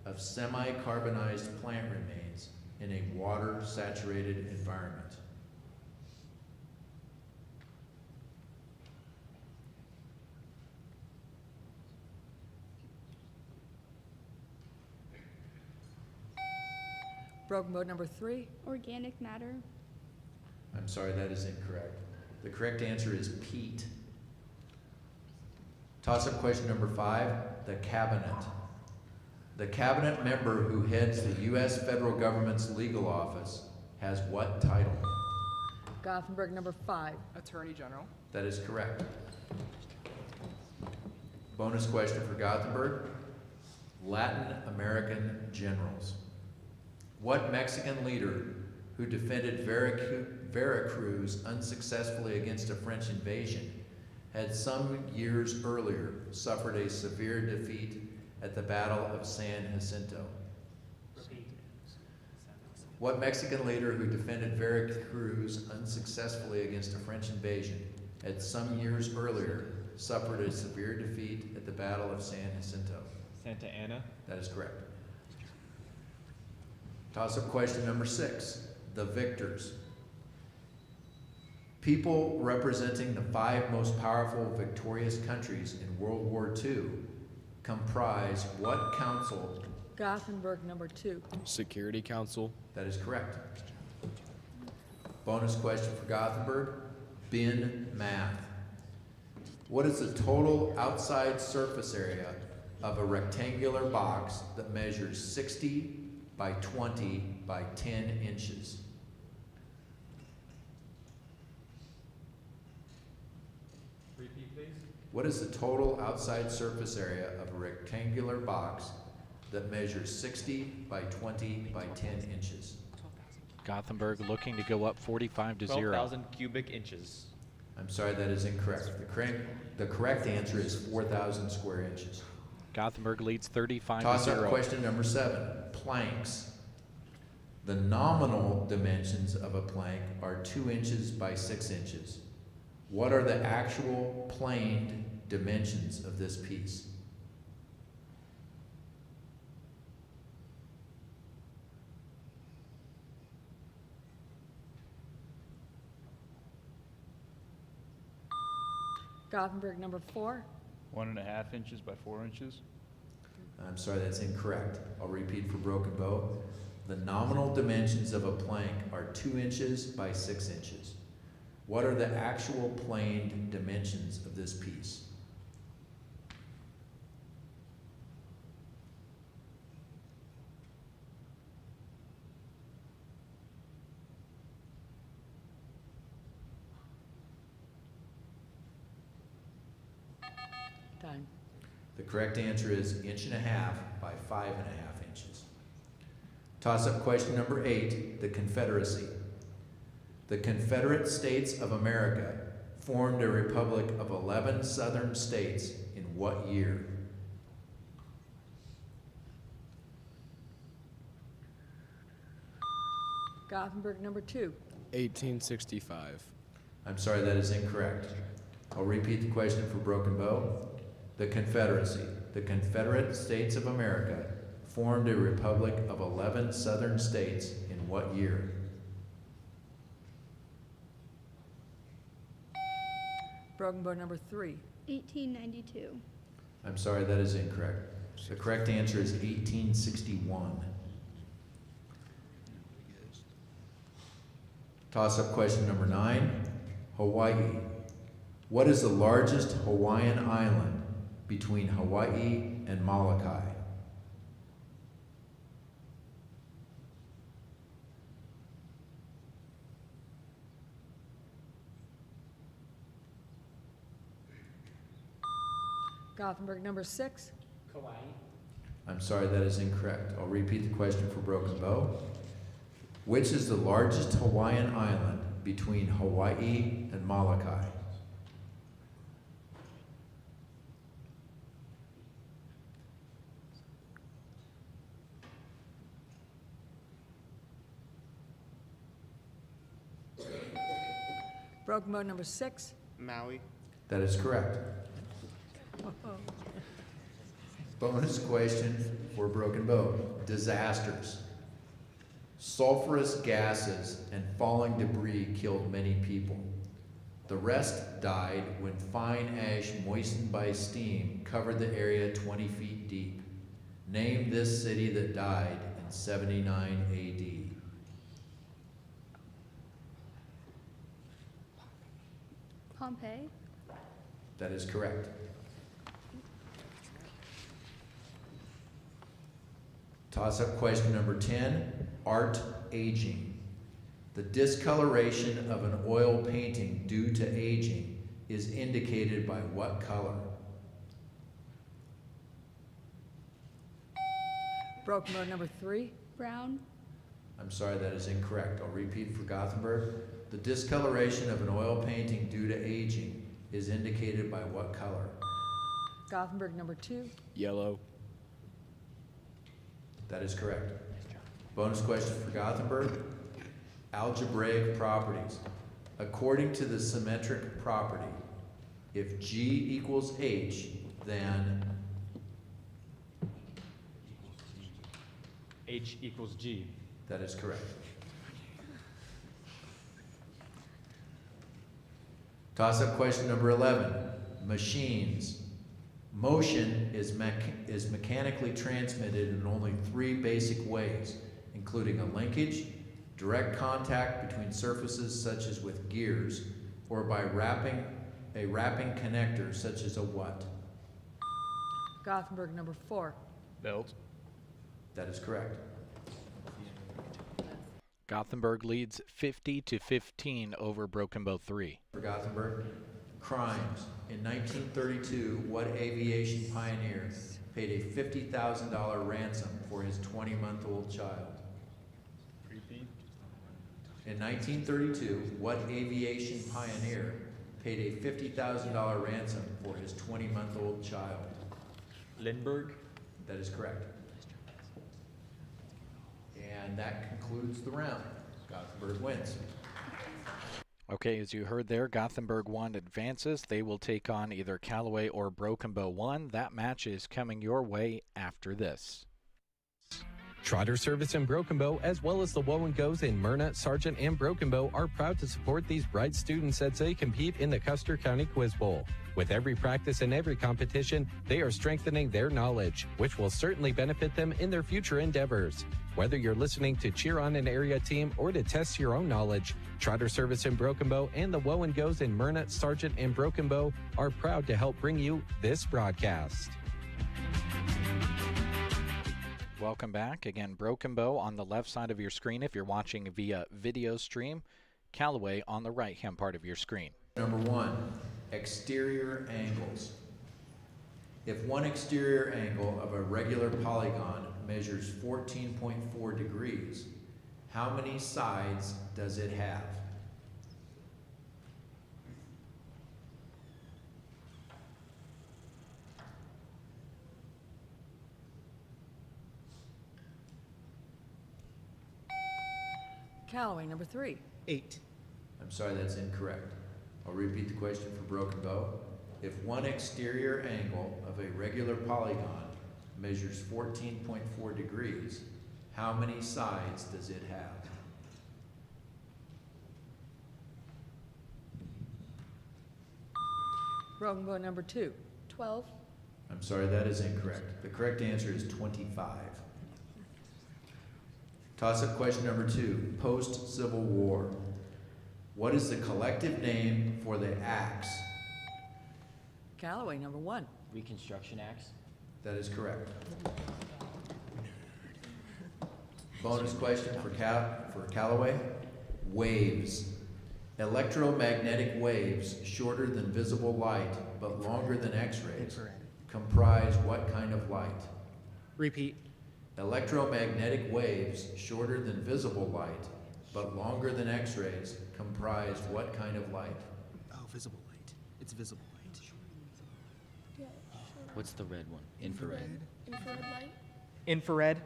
Speaker 3: of semi-carbonized plant remains in a water-saturated environment?
Speaker 4: Broken boat number 3.
Speaker 17: Organic matter.
Speaker 3: I'm sorry, that is incorrect. The correct answer is peat. Toss-up question number 5, the cabinet. The cabinet member who heads the U.S. federal government's legal office has what title?
Speaker 4: Gothenburg number 5.
Speaker 7: Attorney General.
Speaker 3: That is correct. Bonus question for Gothenburg. Latin American generals. What Mexican leader who defended Veracruz unsuccessfully against a French invasion had some years earlier suffered a severe defeat at the Battle of San Jacinto? What Mexican leader who defended Veracruz unsuccessfully against a French invasion had some years earlier suffered a severe defeat at the Battle of San Jacinto?
Speaker 6: Santa Anna.
Speaker 3: That is correct. Toss-up question number 6, the victors. People representing the 5 most powerful victorious countries in World War II comprise what council?
Speaker 4: Gothenburg number 2.
Speaker 13: Security Council.
Speaker 3: That is correct. Bonus question for Gothenburg. Bin math. What is the total outside surface area of a rectangular box that measures 60 by 20 by 10 inches?
Speaker 6: Repeat, please.
Speaker 3: What is the total outside surface area of a rectangular box that measures 60 by 20 by 10 inches?
Speaker 2: Gothenburg looking to go up 45 to 0.
Speaker 6: 12,000 cubic inches.
Speaker 3: I'm sorry, that is incorrect. The correct answer is 4,000 square inches.
Speaker 2: Gothenburg leads 35 to
Speaker 3: Toss-up
Speaker 2: 0.
Speaker 3: question number 7, planks. The nominal dimensions of a plank are 2 inches by 6 inches. What are the actual planed dimensions of this piece?
Speaker 4: Gothenburg number 4.
Speaker 6: 1.5 inches by 4 inches.
Speaker 3: I'm sorry, that's incorrect. I'll repeat for Broken Bow. The nominal dimensions of a plank are 2 inches by 6 inches. What are the actual planed dimensions of this piece?
Speaker 4: Time.
Speaker 3: The correct answer is 1.5 inches by 5.5 inches. Toss-up question number 8, the Confederacy. The Confederate States of America formed a republic of 11 southern states in what year?
Speaker 4: Gothenburg number 2.
Speaker 13: 1865.
Speaker 3: I'm sorry, that is incorrect. I'll repeat the question for Broken Bow. The Confederacy. The Confederate States of America formed a republic of 11 southern states in what year?
Speaker 4: Broken bow number 3.
Speaker 17: 1892.
Speaker 3: I'm sorry, that is incorrect. The correct answer is 1861. Toss-up question number 9, Hawaii. What is the largest Hawaiian island between Hawaii and Molokai?
Speaker 4: Gothenburg number 6.
Speaker 7: Kauai.
Speaker 3: I'm sorry, that is incorrect. I'll repeat the question for Broken Bow. Which is the largest Hawaiian island between Hawaii and Molokai?
Speaker 4: Broken bow number 6.
Speaker 6: Maui.
Speaker 3: That is correct. Bonus question for Broken Bow. Disasters. Sulfurous gases and falling debris killed many people. The rest died when fine ash moistened by steam covered the area 20 feet deep. Name this city that died in 79 AD.
Speaker 17: Pompeii.
Speaker 3: That is correct. Toss-up question number 10, art aging. The discoloration of an oil painting due to aging is indicated by what color?
Speaker 4: Broken bow number 3.
Speaker 17: Brown.
Speaker 3: I'm sorry, that is incorrect. I'll repeat for Gothenburg. The discoloration of an oil painting due to aging is indicated by what color?
Speaker 4: Gothenburg number 2.
Speaker 13: Yellow.
Speaker 3: That is correct. Bonus question for Gothenburg. Algebraic properties. According to the symmetric property, if G equals H, then
Speaker 6: H equals G.
Speaker 3: that is correct. Toss-up question number 11. Machines. Motion is mechanically transmitted in only 3 basic ways, including a linkage, direct contact between surfaces such as with gears, or by wrapping connector such as a what?
Speaker 4: Gothenburg number 4.
Speaker 6: Belt.
Speaker 3: That is correct.
Speaker 2: Gothenburg leads 50-15 over Broken Bow 3.
Speaker 3: For Gothenburg, crimes. In 1932, what aviation pioneer paid a $50,000 ransom for his 20-month-old child?
Speaker 6: Repeat.
Speaker 3: In 1932, what aviation pioneer paid a $50,000 ransom for his 20-month-old child?
Speaker 6: Lindbergh.
Speaker 3: That is correct. And that concludes the round. Gothenburg wins.
Speaker 2: Okay, as you heard there, Gothenburg 1 advances. They will take on either Callaway or Broken Bow 1. That match is coming your way after this.
Speaker 18: Trotter Service in Broken Bow, as well as the Woe and Goes in Myrna, Sargent, and Broken Bow, are proud to support these bright students as they compete in the Custer County Quiz Bowl. With every practice and every competition, they are strengthening their knowledge, which will certainly benefit them in their future endeavors. Whether you're listening to cheer on an area team or to test your own knowledge, Trotter Service in Broken Bow and the Woe and Goes in Myrna, Sargent, and Broken Bow are proud to help bring you this broadcast.
Speaker 2: Welcome back. Again, Broken Bow on the left side of your screen if you're watching via video stream. Callaway on the right-hand part of your screen.
Speaker 3: Number 1, exterior angles. If one exterior angle of a regular polygon measures 14.4 degrees, how many sides does it have?
Speaker 4: Callaway number 3.
Speaker 12: 8.
Speaker 3: I'm sorry, that's incorrect. I'll repeat the question for Broken Bow. If one exterior angle of a regular polygon measures 14.4 degrees, how many sides does it have?
Speaker 4: Broken bow number 2.
Speaker 17: 12.
Speaker 3: I'm sorry, that is incorrect. The correct answer is 25. Toss-up question number 2, post-Civil War. What is the collective name for the acts?
Speaker 4: Callaway number 1.
Speaker 15: Reconstruction Acts.
Speaker 3: That is correct. Bonus question for Callaway. Waves. Electromagnetic waves shorter than visible light but longer than X-rays comprise what kind of light?
Speaker 12: Repeat.
Speaker 3: Electromagnetic waves shorter than visible light but longer than X-rays comprise what kind of light?
Speaker 12: Oh, visible light. It's visible light.
Speaker 17: Yeah, sure.
Speaker 15: What's the red one? Infrared.
Speaker 17: Infrared light.
Speaker 12: Infrared.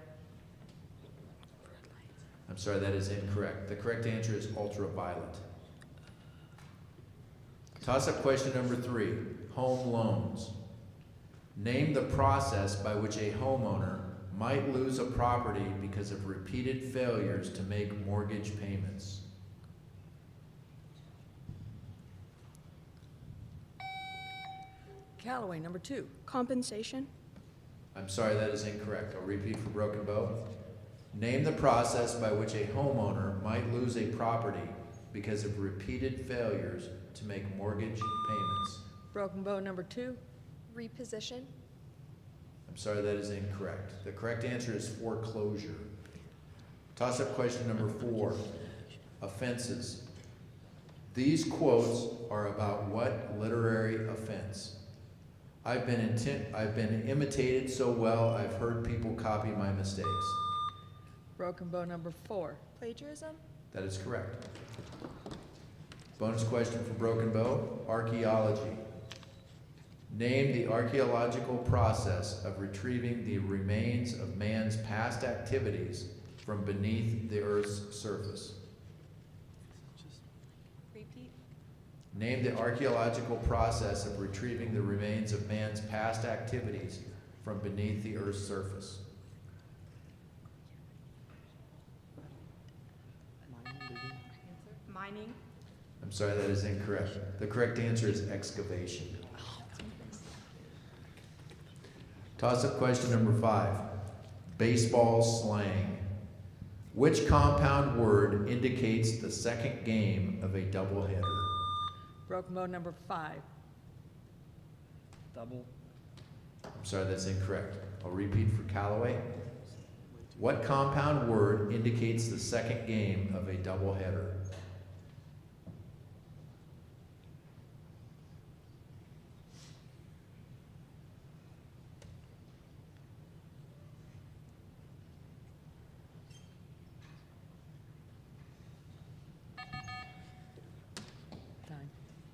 Speaker 3: I'm sorry, that is incorrect. The correct answer is ultraviolet. Toss-up question number 3, home loans. Name the process by which a homeowner might lose a property because of repeated failures to make mortgage payments.
Speaker 4: Callaway number 2.
Speaker 17: Compensation.
Speaker 3: I'm sorry, that is incorrect. I'll repeat for Broken Bow. Name the process by which a homeowner might lose a property because of repeated failures to make mortgage payments.
Speaker 4: Broken bow number 2.
Speaker 17: Reposition.
Speaker 3: I'm sorry, that is incorrect. The correct answer is foreclosure. Toss-up question number 4, offenses. These quotes are about what literary offense? I've been imitated so well I've heard people copy my mistakes.
Speaker 4: Broken bow number 4.
Speaker 17: Plagiarism.
Speaker 3: That is correct. Bonus question for Broken Bow, archaeology. Name the archaeological process of retrieving the remains of man's past activities from beneath the Earth's surface.
Speaker 17: Repeat.
Speaker 3: Name the archaeological process of retrieving the remains of man's past activities from beneath the Earth's surface.
Speaker 17: Mining.
Speaker 3: I'm sorry, that is incorrect. The correct answer is excavation. Toss-up question number 5, baseball slang. Which compound word indicates the second game of a doubleheader?
Speaker 4: Broken bow number 5.
Speaker 6: Double.
Speaker 3: I'm sorry, that's incorrect. I'll repeat for Callaway. What compound word indicates the second game of a doubleheader?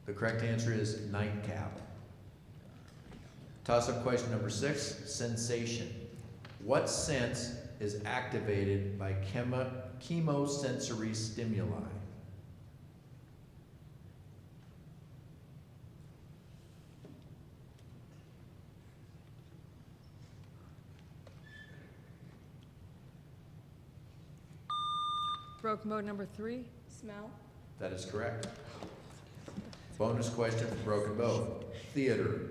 Speaker 3: The correct answer is nightcap. Toss-up question number 6, sensation. What sense is activated by chemosensory stimuli?
Speaker 4: Broken bow number 3.
Speaker 17: Smell.
Speaker 3: That is correct. Bonus question for Broken Bow. Theater.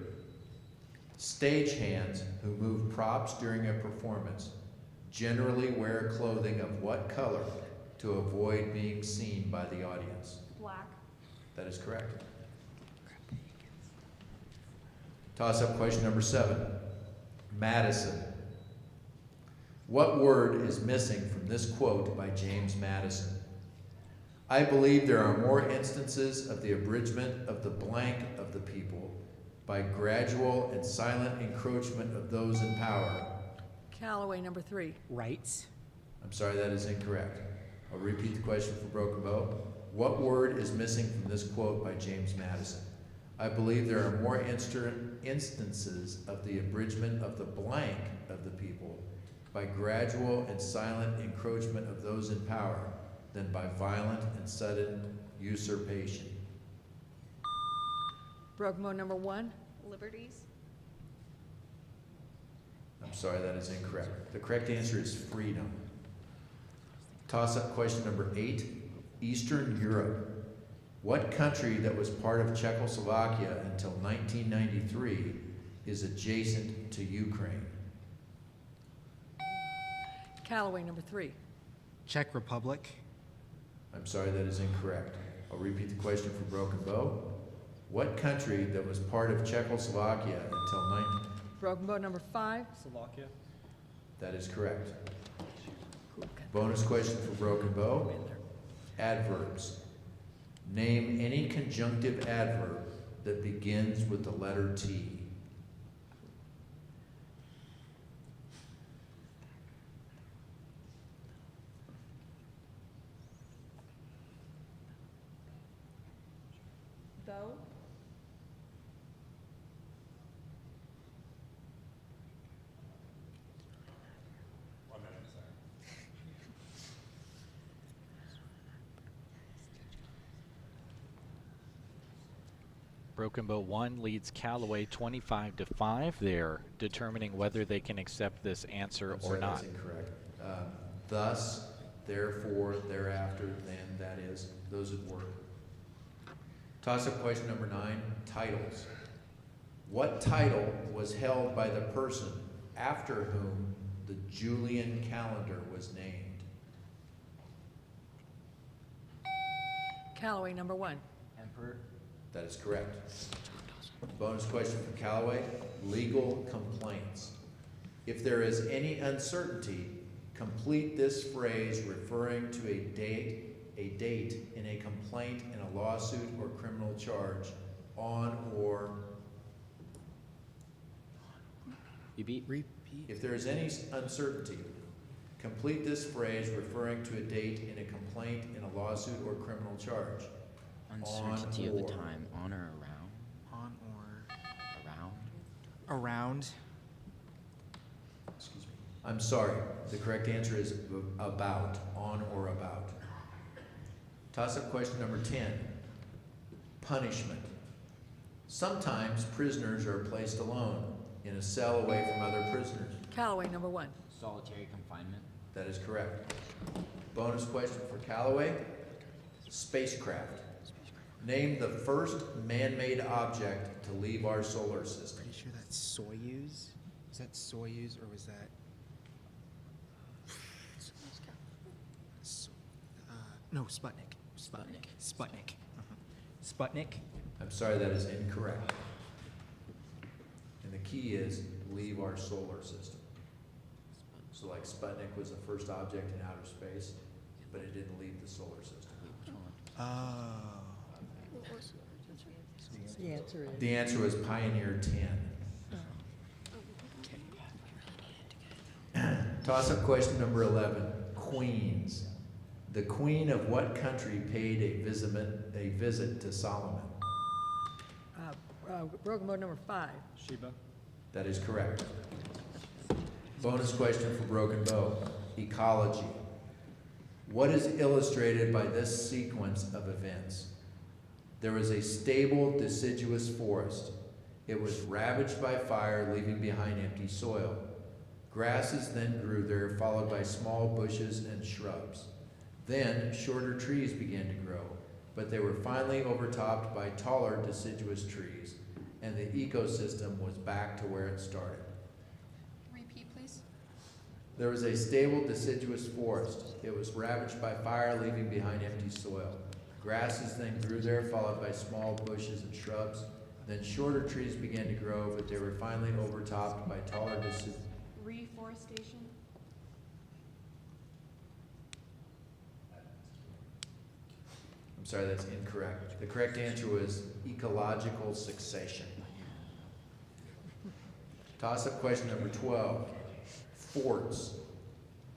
Speaker 3: Stagehands who move props during a performance generally wear clothing of what color to avoid being seen by the audience?
Speaker 17: Black.
Speaker 3: That is correct. Toss-up question number 7. Madison. What word is missing from this quote by James Madison? I believe there are more instances of the abridgment of the blank of the people by gradual and silent encroachment of those in power.
Speaker 4: Callaway number 3.
Speaker 12: Rights.
Speaker 3: I'm sorry, that is incorrect. I'll repeat the question for Broken Bow. What word is missing from this quote by James Madison? I believe there are more instances of the abridgment of the blank of the people by gradual and silent encroachment of those in power than by violent and sudden usurpation.
Speaker 4: Broken bow number 1.
Speaker 17: Liberties.
Speaker 3: I'm sorry, that is incorrect. The correct answer is freedom. Toss-up question number 8, Eastern Europe. What country that was part of Czechoslovakia until 1993 is adjacent to Ukraine?
Speaker 4: Callaway number 3.
Speaker 12: Czech Republic.
Speaker 3: I'm sorry, that is incorrect. I'll repeat the question for Broken Bow. What country that was part of Czechoslovakia until
Speaker 4: Broken bow number 5.
Speaker 6: Slovakia.
Speaker 3: That is correct. Bonus question for Broken Bow. Adverbs. Name any conjunctive adverb that begins with the letter T.
Speaker 17: Though.
Speaker 2: Broken Bow 1 leads Callaway 25-5. They're determining whether they can accept this answer or not.
Speaker 3: That's incorrect. Thus, therefore, thereafter, then, that is, those would work. Toss-up question number 9, titles. What title was held by the person after whom the Julian calendar was named?
Speaker 4: Callaway, number 1.
Speaker 15: Emperor.
Speaker 3: That is correct. Bonus question for Callaway. Legal complaints. If there is any uncertainty, complete this phrase referring to a date in a complaint in a lawsuit or criminal charge on or.
Speaker 15: Repeat.
Speaker 3: If there is any uncertainty, complete this phrase referring to a date in a complaint in a lawsuit or criminal charge.
Speaker 15: Uncertainty of the time. On or around.
Speaker 12: On or
Speaker 15: Around.
Speaker 12: around.
Speaker 3: Excuse me. I'm sorry. The correct answer is about. On or about. Toss-up question number 10. Punishment. Sometimes prisoners are placed alone in a cell away from other prisoners.
Speaker 4: Callaway, number 1.
Speaker 15: Solitary confinement.
Speaker 3: That is correct. Bonus question for Callaway. Spacecraft. Name the first man-made object to leave our solar system.
Speaker 12: Pretty sure that's Soyuz. Is that Soyuz or was that? No, Sputnik. Sputnik.
Speaker 3: I'm sorry, that is incorrect. And the key is leave our solar system. So like Sputnik was the first object in outer space, but it didn't leave the solar system. The answer was Pioneer 10. Toss-up question number 11. Queens. The queen of what country paid a visit to Solomon?
Speaker 4: Broken bow, number 5.
Speaker 6: Sheba.
Speaker 3: That is correct. Bonus question for Broken Bow. Ecology. What is illustrated by this sequence of events? There was a stable, deciduous forest. It was ravaged by fire, leaving behind empty soil. Grasses then grew there, followed by small bushes and shrubs. Then shorter trees began to grow, but they were finally overtopped by taller, deciduous trees, and the ecosystem was back to where it started.
Speaker 17: Repeat, please.
Speaker 3: There was a stable, deciduous forest. It was ravaged by fire, leaving behind empty soil. Grasses then grew there, followed by small bushes and shrubs. Then shorter trees began to grow, but they were finally overtopped by taller
Speaker 17: Reforestation.
Speaker 3: I'm sorry, that's incorrect. The correct answer was ecological succession. Toss-up question number 12. Forts.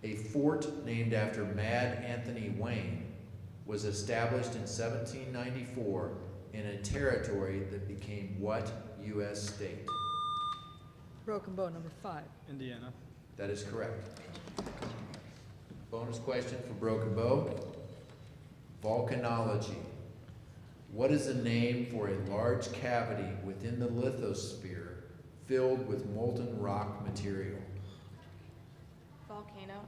Speaker 3: A fort named after Mad Anthony Wayne was established in 1794 in a territory that became what U.S. state?
Speaker 4: Broken bow, number 5.
Speaker 6: Indiana.
Speaker 3: That is correct. Bonus question for Broken Bow. Volcanology. What is the name for a large cavity within the lithosphere filled with molten rock material?
Speaker 17: Volcano.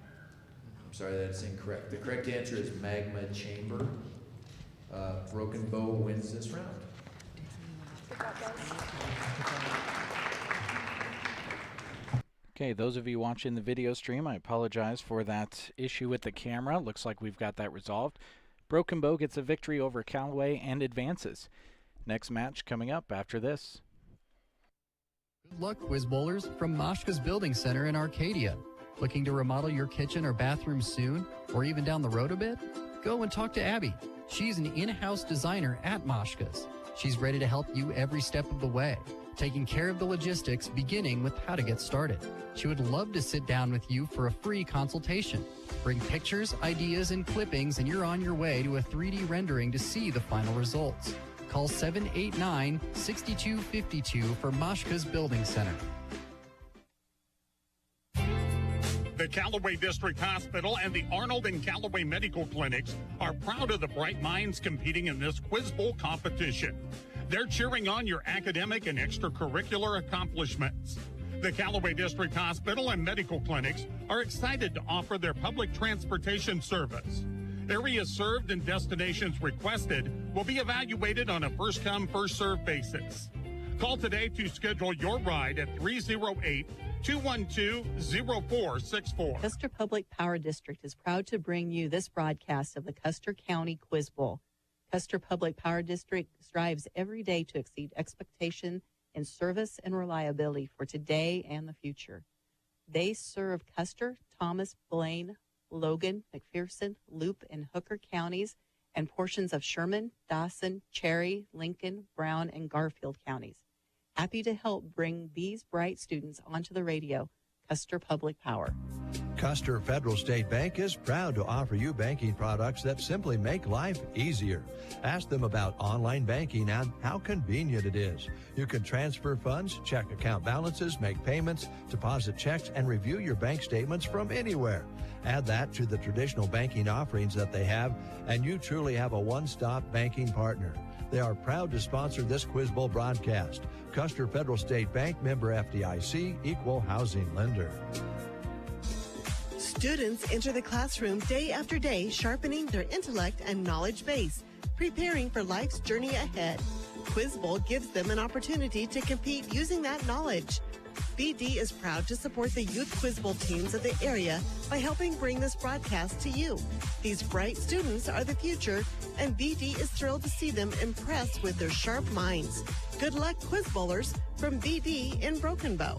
Speaker 3: I'm sorry, that's incorrect. The correct answer is magma chamber. Broken Bow wins this round.
Speaker 2: Okay, those of you watching the video stream, I apologize for that issue with the camera. Looks like we've got that resolved. Broken Bow gets a victory over Callaway and advances. Next match coming up after this.
Speaker 9: Good luck, Quiz Bowlers, from Mashka's Building Center in Arcadia. Looking to remodel your kitchen or bathroom soon, or even down the road a bit? Go and talk to Abby. She's an in-house designer at Mashka's. She's ready to help you every step of the way, taking care of the logistics, beginning with how to get started. She would love to sit down with you for a free consultation. Bring pictures, ideas, and clippings, and you're on your way to a 3D rendering to see the final results. Call 789-6252 for Mashka's Building Center.
Speaker 19: The Callaway District Hospital and the Arnold and Callaway Medical Clinics are proud of the bright minds competing in this Quiz Bowl competition. They're cheering on your academic and extracurricular accomplishments. The Callaway District Hospital and Medical Clinics are excited to offer their public transportation service. Areas served and destinations requested will be evaluated on a first-come, first-served basis. Call today to schedule your ride at 308 212-0464.
Speaker 20: Custer Public Power District is proud to bring you this broadcast of the Custer County Quiz Bowl. Custer Public Power District strives every day to exceed expectation in service and reliability for today and the future. They serve Custer, Thomas, Blaine, Logan, McPherson, Loup, and Hooker counties, and portions of Sherman, Dawson, Cherry, Lincoln, Brown, and Garfield counties. Happy to help bring these bright students onto the radio. Custer Public Power.
Speaker 1: Custer Federal State Bank is proud to offer you banking products that simply make life easier. Ask them about online banking and how convenient it is. You can transfer funds, check account balances, make payments, deposit checks, and review your bank statements from anywhere. Add that to the traditional banking offerings that they have, and you truly have a one-stop banking partner. They are proud to sponsor this Quiz Bowl broadcast. Custer Federal State Bank, member FDIC, equal housing lender.
Speaker 11: Students enter the classroom day after day, sharpening their intellect and knowledge base, preparing for life's journey ahead. Quiz Bowl gives them an opportunity to compete using that knowledge. BD is proud to support the youth Quiz Bowl teams of the area by helping bring this broadcast to you. These bright students are the future, and BD is thrilled to see them impressed with their sharp minds. Good luck, Quiz Bowlers, from BD in Broken Bow.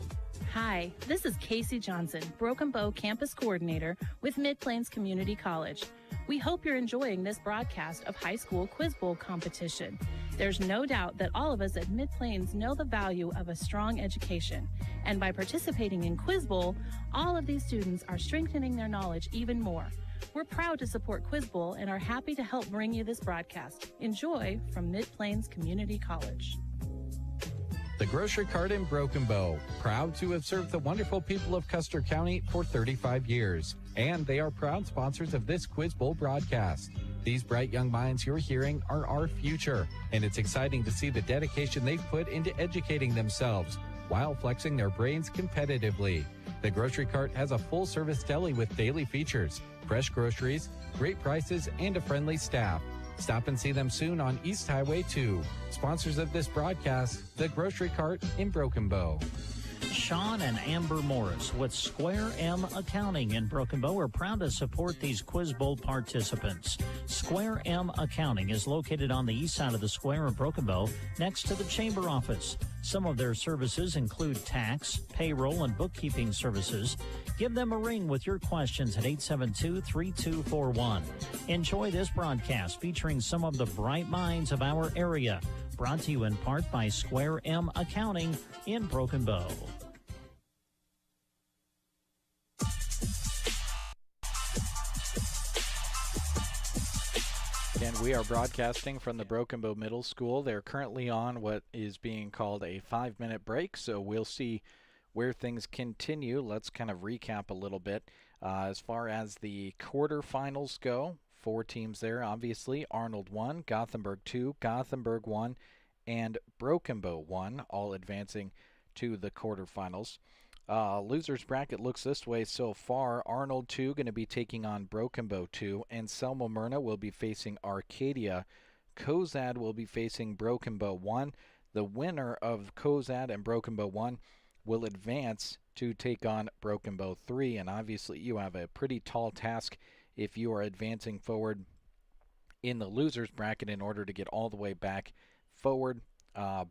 Speaker 21: Hi, this is Casey Johnson, Broken Bow Campus Coordinator with Mid-Plains Community College. We hope you're enjoying this broadcast of high school Quiz Bowl competition. There's no doubt that all of us at Mid-Plains know the value of a strong education. And by participating in Quiz Bowl, all of these students are strengthening their knowledge even more. We're proud to support Quiz Bowl and are happy to help bring you this broadcast. Enjoy from Mid-Plains Community College.
Speaker 18: The Grocery Cart in Broken Bow, proud to have served the wonderful people of Custer County for 35 years. And they are proud sponsors of this Quiz Bowl broadcast. These bright young minds you're hearing are our future, and it's exciting to see the dedication they've put into educating themselves while flexing their brains competitively. The Grocery Cart has a full-service deli with daily features, fresh groceries, great prices, and a friendly staff. Stop and see them soon on East Highway 2. Sponsors of this broadcast, the Grocery Cart in Broken Bow.
Speaker 14: Sean and Amber Morris with Square M Accounting in Broken Bow are proud to support these Quiz Bowl participants. Square M Accounting is located on the east side of the square in Broken Bow, next to the chamber office. Some of their services include tax, payroll, and bookkeeping services. Give them a ring with your questions at 872-3241. Enjoy this broadcast featuring some of the bright minds of our area. Brought to you in part by Square M Accounting in Broken Bow.
Speaker 2: Again, we are broadcasting from the Broken Bow Middle School. They're currently on what is being called a 5-minute break, so we'll see where things continue. Let's kind of recap a little bit. As far as the quarterfinals go, 4 teams there, obviously. Arnold 1, Gothenburg 2, Gothenburg 1, and Broken Bow 1, all advancing to the quarterfinals. Losers bracket looks this way so far. Arnold 2 going to be taking on Broken Bow 2, and Selma Myrna will be facing Arcadia. Cozad will be facing Broken Bow 1. The winner of Cozad and Broken Bow 1 will advance to take on Broken Bow 3, and obviously you have a pretty tall task if you are advancing forward in the losers bracket in order to get all the way back forward,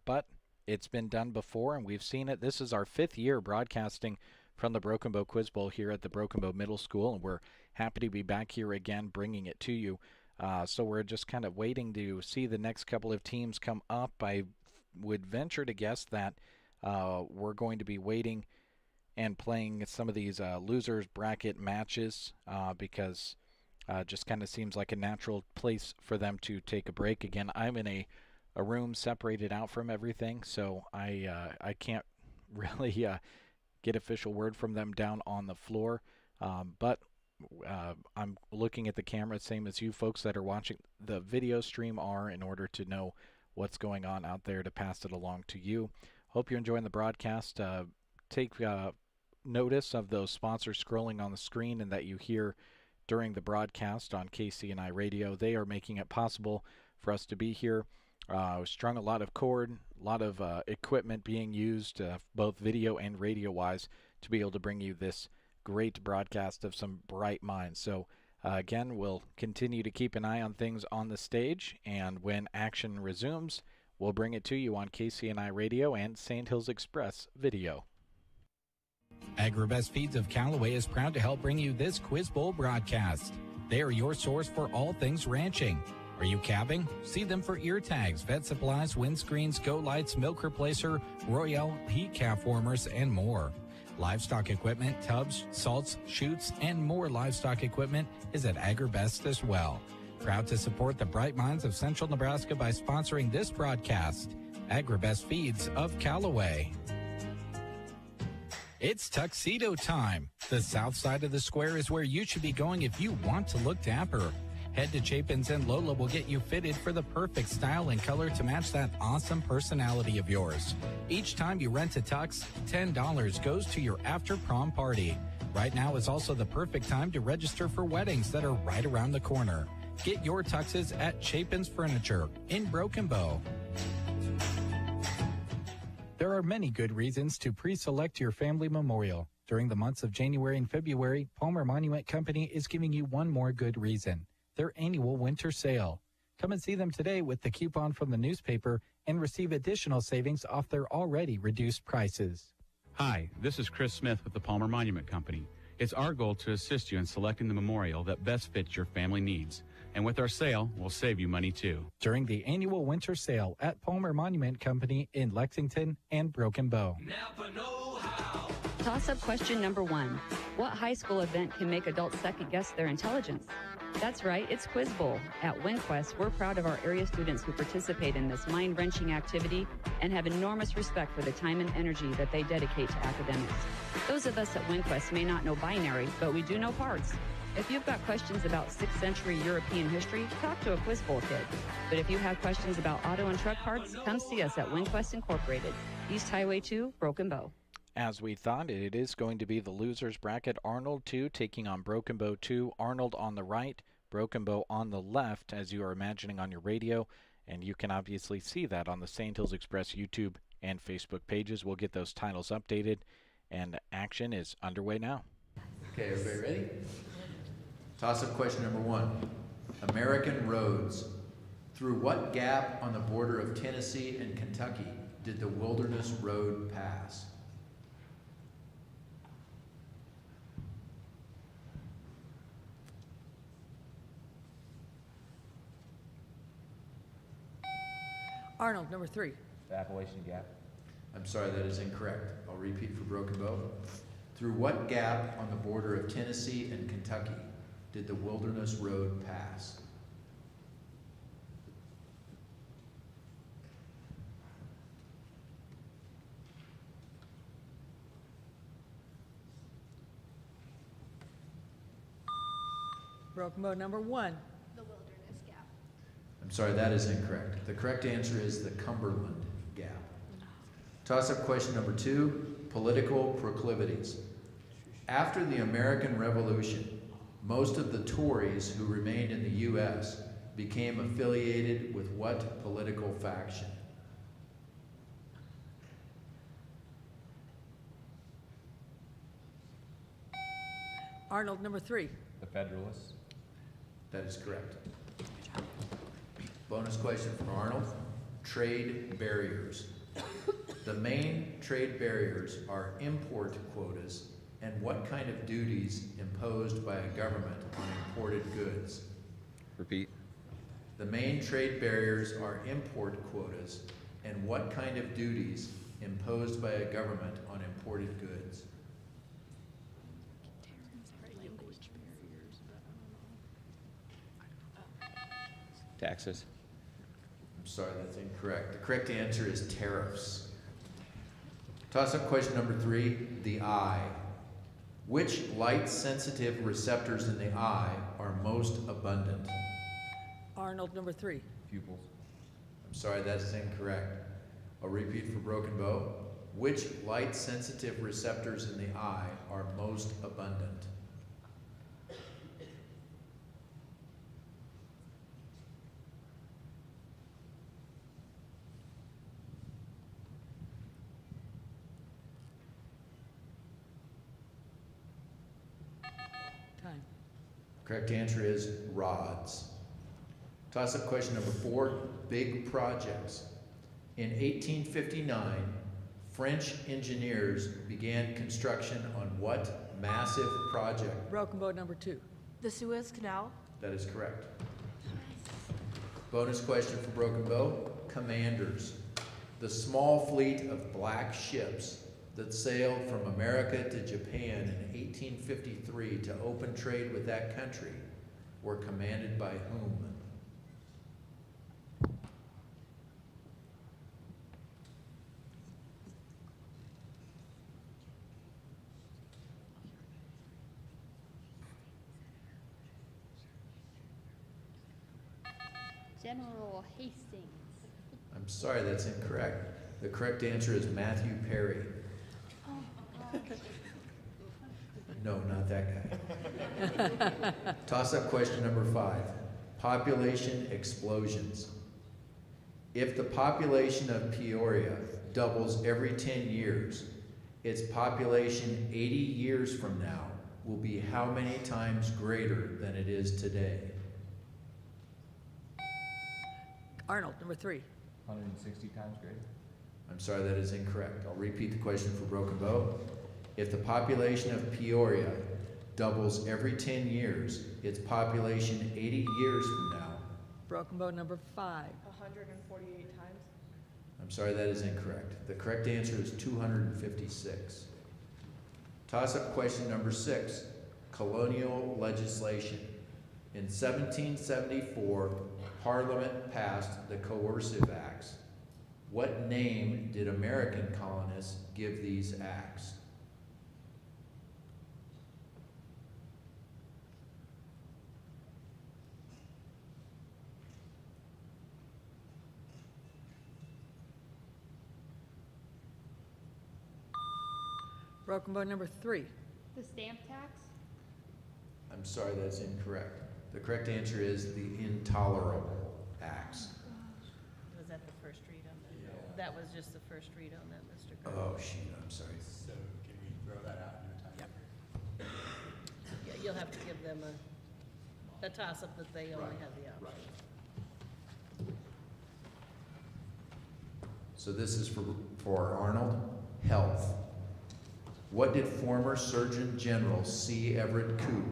Speaker 2: but it's been done before and we've seen it. This is our 5th year broadcasting from the Broken Bow Quiz Bowl here at the Broken Bow Middle School, and we're happy to be back here again bringing it to you. So we're just kind of waiting to see the next couple of teams come up. I would venture to guess that we're going to be waiting and playing some of these losers bracket matches because just kind of seems like a natural place for them to take a break. Again, I'm in a room separated out from everything, so I can't really get official word from them down on the floor, but I'm looking at the camera, same as you folks that are watching the video stream are, in order to know what's going on out there to pass it along to you. Hope you're enjoying the broadcast. Take notice of those sponsors scrolling on the screen and that you hear during the broadcast on KCNI Radio. They are making it possible for us to be here. Strung a lot of cord, a lot of equipment being used, both video and radio-wise, to be able to bring you this great broadcast of some bright minds. So again, we'll continue to keep an eye on things on the stage, and when action resumes, we'll bring it to you on KCNI Radio and St. Hills Express Video.
Speaker 10: Agribest Feeds of Callaway is proud to help bring you this Quiz Bowl broadcast. They are your source for all things ranching. Are you calving? See them for ear tags, vet supplies, windscreens, go lights, milk replacer, Royale, heat calf warmers, and more. Livestock equipment, tubs, salts, chutes, and more livestock equipment is at Agribest as well. Proud to support the bright minds of Central Nebraska by sponsoring this broadcast. Agribest Feeds of Callaway. It's tuxedo time. The south side of the square is where you should be going if you want to look dapper. Head to Chapin's and Lola will get you fitted for the perfect style and color to match that awesome personality of yours. Each time you rent a tux, $10 goes to your after prom party. Right now is also the perfect time to register for weddings that are right around the corner. Get your tuxes at Chapin's Furniture in Broken Bow. There are many good reasons to pre-select your family memorial. During the months of January and February, Palmer Monument Company is giving you one more good reason: their annual winter sale. Come and see them today with the coupon from the newspaper and receive additional savings off their already reduced prices.
Speaker 8: Hi, this is Chris Smith with the Palmer Monument Company. It's our goal to assist you in selecting the memorial that best fits your family needs. And with our sale, we'll save you money too.
Speaker 10: During the annual winter sale at Palmer Monument Company in Lexington and Broken Bow.
Speaker 22: Toss-up question number 1. What high school event can make adults second-guess their intelligence? That's right, it's Quiz Bowl. At WinQuest, we're proud of our area students who participate in this mind-wrenching activity and have enormous respect for the time and energy that they dedicate to academics. Those of us at WinQuest may not know binary, but we do know parts. If you've got questions about 6th century European history, talk to a Quiz Bowl kid. But if you have questions about auto and truck parts, come see us at WinQuest Incorporated, East Highway 2, Broken Bow.
Speaker 2: As we thought, it is going to be the losers bracket. Arnold 2 taking on Broken Bow 2. Arnold on the right, Broken Bow on the left, as you are imagining on your radio. And you can obviously see that on the St. Hills Express YouTube and Facebook pages. We'll get those titles updated, and action is underway now.
Speaker 3: Okay, everybody ready? Toss-up question number 1. American roads. Through what gap on the border of Tennessee and Kentucky did the Wilderness Road pass?
Speaker 4: Arnold, number 3.
Speaker 15: The Appalachian Gap.
Speaker 3: I'm sorry, that is incorrect. I'll repeat for Broken Bow. Through what gap on the border of Tennessee and Kentucky did the Wilderness Road pass?
Speaker 4: Broken Bow, number 1.
Speaker 17: The Wilderness Gap.
Speaker 3: I'm sorry, that is incorrect. The correct answer is the Cumberland Gap. Toss-up question number 2, political proclivities. After the American Revolution, most of the Tories who remained in the U.S. became affiliated with what political faction?
Speaker 4: Arnold, number 3.
Speaker 15: The Federalists.
Speaker 3: That is correct. Bonus question from Arnold. Trade barriers. The main trade barriers are import quotas and what kind of duties imposed by a government on imported goods?
Speaker 15: Repeat.
Speaker 3: The main trade barriers are import quotas and what kind of duties imposed by a government on imported goods?
Speaker 15: Taxes.
Speaker 3: I'm sorry, that's incorrect. The correct answer is tariffs. Toss-up question number 3, the eye. Which light-sensitive receptors in the eye are most abundant?
Speaker 4: Arnold, number 3.
Speaker 15: Pupils.
Speaker 3: I'm sorry, that is incorrect. I'll repeat for Broken Bow. Which light-sensitive receptors in the eye are most abundant? correct answer is rods. Toss-up question number 4, big projects. In 1859, French engineers began construction on what massive project?
Speaker 4: Broken bow number 2.
Speaker 17: The Suez Canal.
Speaker 3: That is correct. Bonus question for Broken Bow. Commanders. The small fleet of black ships that sailed from America to Japan in 1853 to open trade with that country were commanded by whom?
Speaker 5: General Hastings.
Speaker 3: I'm sorry, that's incorrect. The correct answer is Matthew Perry.
Speaker 5: Oh,
Speaker 3: No, not that guy. Toss-up question number 5. Population explosions. If the population of Peoria doubles every 10 years, its population 80 years from now will be how many times greater than it is today?
Speaker 4: Arnold, number 3.
Speaker 15: 160 times greater.
Speaker 3: I'm sorry, that is incorrect. I'll repeat the question for Broken Bow. If the population of Peoria doubles every 10 years, its population 80 years from now.
Speaker 4: Broken bow number 5.
Speaker 7: 148 times.
Speaker 3: I'm sorry, that is incorrect. The correct answer is 256. Toss-up question number 6, colonial legislation. In 1774, Parliament passed the Coercive Acts. What name did American colonists give these acts?
Speaker 4: Broken bow number 3.
Speaker 5: The stamp tax.
Speaker 3: I'm sorry, that's incorrect. The correct answer is the Intolerable Acts.
Speaker 16: Was that the first read on that? Yeah. That was just the first read on that, Mr. Kirk.
Speaker 3: Oh, shoot, I'm sorry.
Speaker 6: So can we throw that out in your time?
Speaker 16: Yep. Yeah, you'll have to give them a toss-up that they only have the option.
Speaker 3: Right. So this is for Arnold. Health. What did former Surgeon General C. Everett Koop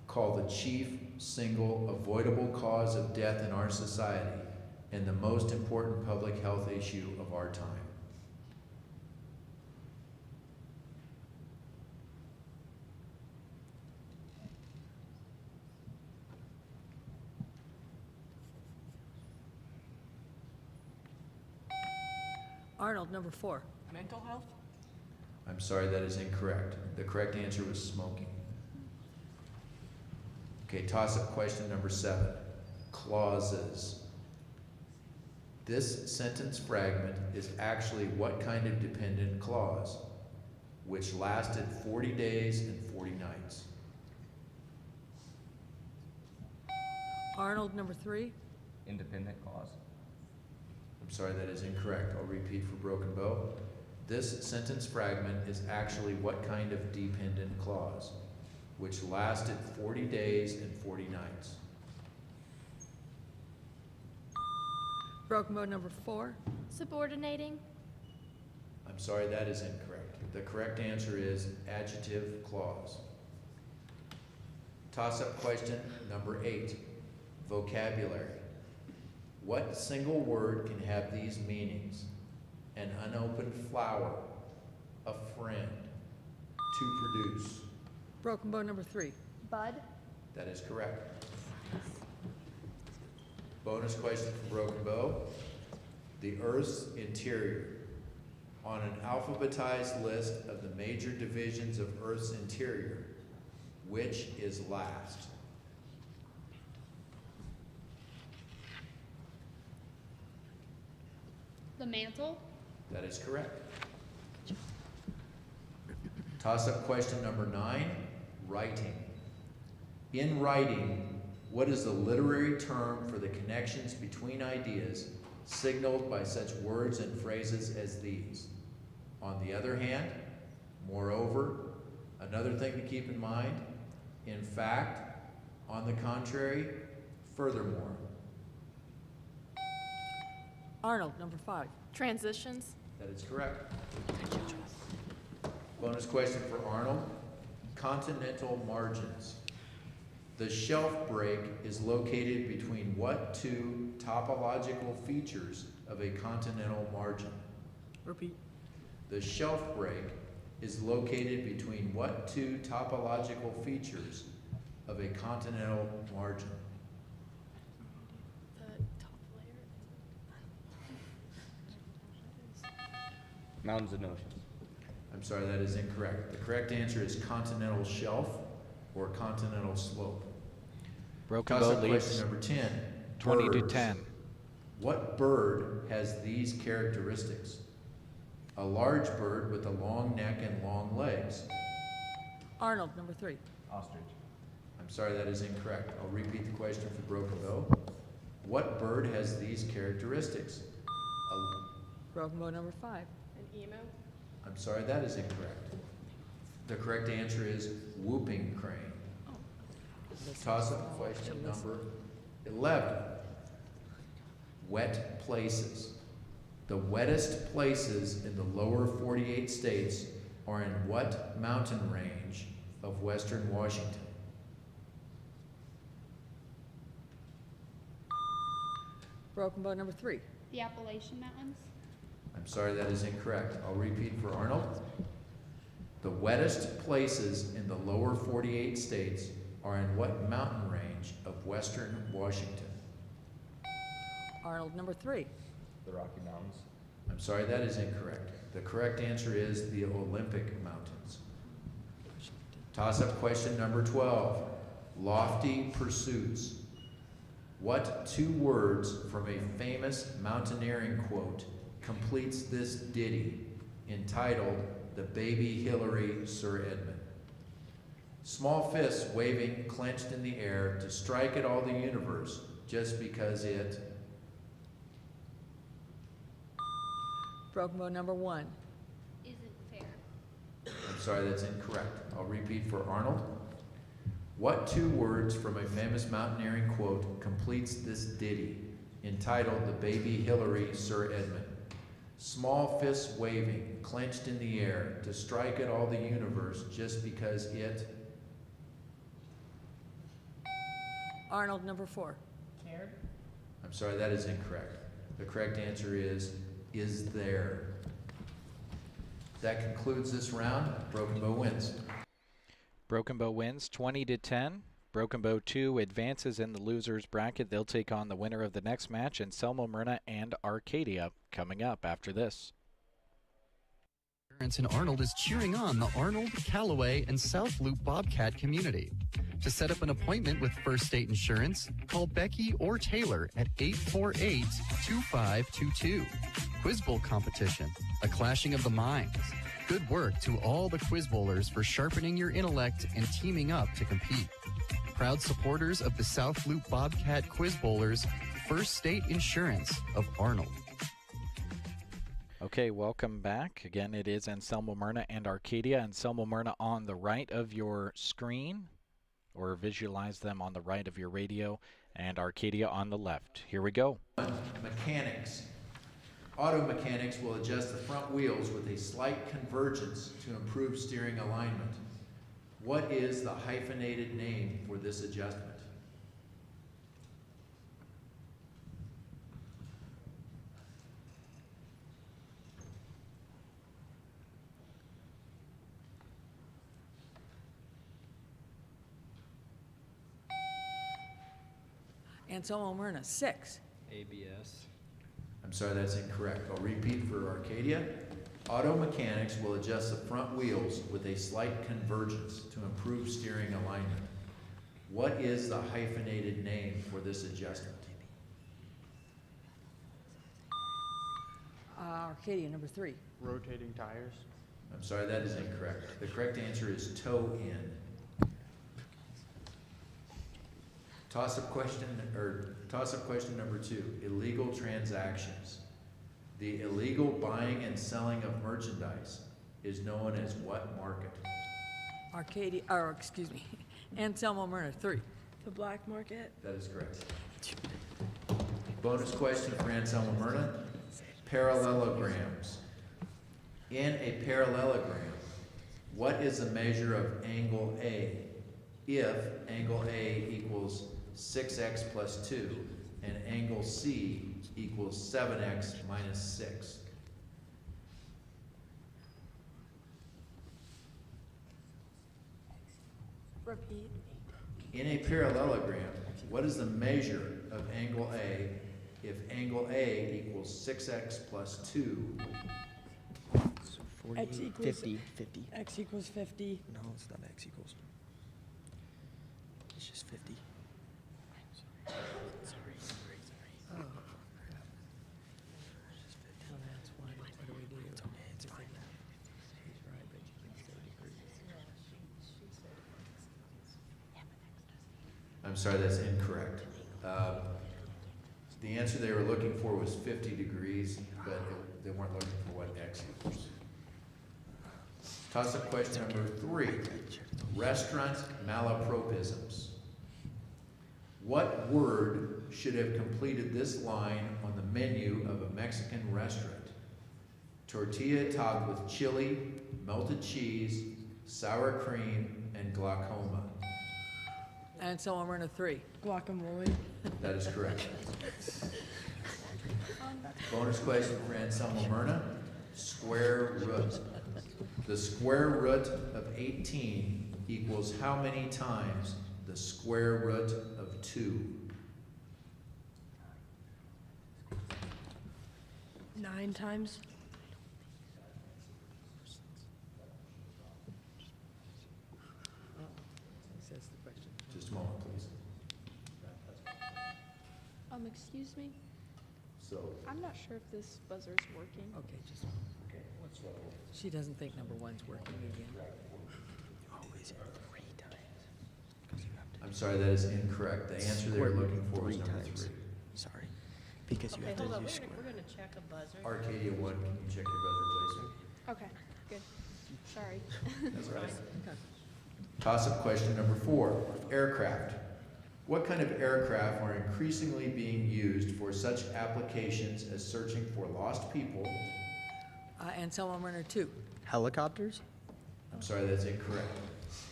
Speaker 3: call the chief single avoidable cause of death in our society and the most important public health issue of our time?
Speaker 4: Arnold, number 4.
Speaker 7: Mental health?
Speaker 3: I'm sorry, that is incorrect. The correct answer was smoking. Okay, toss-up question number 7. Clauses. This sentence fragment is actually what kind of dependent clause, which lasted 40 days and 40 nights?
Speaker 4: Arnold, number 3.
Speaker 15: Independent clause.
Speaker 3: I'm sorry, that is incorrect. I'll repeat for Broken Bow. This sentence fragment is actually what kind of dependent clause, which lasted 40 days and 40 nights?
Speaker 4: Broken bow number 4.
Speaker 5: Subordinating.
Speaker 3: I'm sorry, that is incorrect. The correct answer is adjective clause. Toss-up question number 8, vocabulary. What single word can have these meanings? An unopened flower, a friend, to produce.
Speaker 4: Broken bow number 3.
Speaker 5: Bud.
Speaker 3: That is correct. Bonus question for Broken Bow. The Earth's interior. On an alphabetized list of the major divisions of Earth's interior, which is last?
Speaker 5: The mantle.
Speaker 3: That is correct. Toss-up question number 9, writing. In writing, what is the literary term for the connections between ideas signaled by such words and phrases as these? On the other hand, moreover, another thing to keep in mind, in fact, On the contrary, furthermore.
Speaker 4: Arnold, number 5.
Speaker 17: Transitions.
Speaker 3: That is correct. Bonus question for Arnold. Continental margins. The shelf break is located between what two topological features of a continental margin?
Speaker 4: Repeat.
Speaker 3: The shelf break is located between what two topological features of a continental margin?
Speaker 17: The top layer.
Speaker 15: Mountains and oceans.
Speaker 3: I'm sorry, that is incorrect. The correct answer is continental shelf or continental slope.
Speaker 2: Broken
Speaker 3: Toss
Speaker 2: Bow
Speaker 3: up
Speaker 2: leads
Speaker 3: question number 10.
Speaker 2: 20 to
Speaker 3: Birds.
Speaker 2: 10.
Speaker 3: What bird has these characteristics? A large bird with a long neck and long legs.
Speaker 4: Arnold, number 3.
Speaker 15: Ostrich.
Speaker 3: I'm sorry, that is incorrect. I'll repeat the question for Broken Bow. What bird has these characteristics?
Speaker 4: Broken Bow, number 5.
Speaker 17: An emu.
Speaker 3: I'm sorry, that is incorrect. The correct answer is whooping crane. Toss up question number 11. Wet places. The wettest places in the lower 48 states are in what mountain range of western Washington?
Speaker 4: Broken Bow, number 3.
Speaker 5: The Appalachian Mountains.
Speaker 3: I'm sorry, that is incorrect. I'll repeat for Arnold. The wettest places in the lower 48 states are in what mountain range of western Washington?
Speaker 4: Arnold, number 3.
Speaker 15: The Rocky Mountains.
Speaker 3: I'm sorry, that is incorrect. The correct answer is the Olympic Mountains. Toss-up question number 12. Lofty pursuits. What two words from a famous mountaineering quote completes this ditty entitled "The Baby Hillary, Sir Edmund"? Small fists waving clenched in the air to strike at all the universe just because it...
Speaker 4: Broken Bow, number 1.
Speaker 5: Isn't fair.
Speaker 3: I'm sorry, that's incorrect. I'll repeat for Arnold. What two words from a famous mountaineering quote completes this ditty entitled "The Baby Hillary, Sir Edmund"? Small fists waving, clenched in the air, to strike at all the universe just because it...
Speaker 4: Arnold, number 4.
Speaker 16: Cared.
Speaker 3: I'm sorry, that is incorrect. The correct answer is there. That concludes this round. Broken Bow wins.
Speaker 2: Broken Bow wins 20 to 10. Broken Bow 2 advances in the losers bracket. They'll take on the winner of the next match, Anselmo, Myrna, and Arcadia, coming up after this.
Speaker 9: And Arnold is cheering on the Arnold, Callaway, and South Loop Bobcat community. To set up an appointment with First State Insurance, call Becky or Taylor at 848-2522. Quiz Bowl competition, a clashing of the minds. Good work to all the quiz bowlers for sharpening your intellect and teaming up to compete. Proud supporters of the South Loop Bobcat Quiz Bowlers, First State Insurance of Arnold.
Speaker 2: Okay, welcome back. Again, it is Anselmo, Myrna, and Arcadia. Anselmo, Myrna on the right of your screen, or visualize them on the right of your radio, and Arcadia on the left. Here we go.
Speaker 3: Mechanics. Auto mechanics will adjust the front wheels with a slight convergence to improve steering alignment. What is the hyphenated name for this adjustment?
Speaker 4: Anselmo, Myrna, 6.
Speaker 15: ABS.
Speaker 3: I'm sorry, that's incorrect. I'll repeat for Arcadia. Auto mechanics will adjust the front wheels with a slight convergence to improve steering alignment. What is the hyphenated name for this adjustment?
Speaker 4: Arcadia, number 3.
Speaker 6: Rotating tires.
Speaker 3: I'm sorry, that is incorrect. The correct answer is toe in. Toss-up question number 2, illegal transactions. The illegal buying and selling of merchandise is known as what market?
Speaker 4: Anselmo, Myrna, 3.
Speaker 17: The black market.
Speaker 3: That is correct. Bonus question for Anselmo Myrna. Parallelograms. In a parallelogram, what is the measure of angle A if angle A equals 6x plus 2 and angle C equals 7x minus 6?
Speaker 17: Repeat.
Speaker 3: In a parallelogram, what is the measure of angle A if angle A equals 6x plus 2?
Speaker 12: So
Speaker 4: X equals
Speaker 12: 50.
Speaker 4: X equals 50.
Speaker 12: No, it's not x equals. It's just 50. Sorry.
Speaker 4: Oh, crap. Well, that's why. What do we do?
Speaker 12: It's okay, it's fine.
Speaker 4: He's right, but you can say degrees.
Speaker 3: I'm sorry, that's incorrect. The answer they were looking for was 50 degrees, but they weren't looking for what x equals. Toss-up question number 3. Restaurant malapropisms. What word should have completed this line on the menu of a Mexican restaurant? Tortilla topped with chili, melted cheese, sour cream, and glaucoma.
Speaker 4: Anselmo Myrna 3.
Speaker 17: Guacamole.
Speaker 3: That is correct. Bonus question for Anselmo Myrna. Square root. The square root of 18 equals how many times the square root of 2?
Speaker 17: 9 times.
Speaker 4: Says the question.
Speaker 3: Just a moment, please.
Speaker 17: Excuse me?
Speaker 3: So,
Speaker 17: I'm not sure if this buzzer's working.
Speaker 4: Okay, just. She doesn't think number 1's working again.
Speaker 12: Oh, is it 3 times?
Speaker 3: I'm sorry, that is incorrect. The answer they were looking for was number 3.
Speaker 12: Sorry. Because you
Speaker 16: Okay,
Speaker 12: have to
Speaker 16: hold on,
Speaker 12: use square.
Speaker 16: we're gonna check a buzzer.
Speaker 3: Arcadia 1, can you check your buzzer, please?
Speaker 17: Okay, good. Sorry.
Speaker 3: That's all right. Toss-up question number 4. Aircraft. What kind of aircraft are increasingly being used for such applications as searching for lost people?
Speaker 4: Anselmo Myrna 2.
Speaker 12: Helicopters?
Speaker 3: I'm sorry, that's incorrect.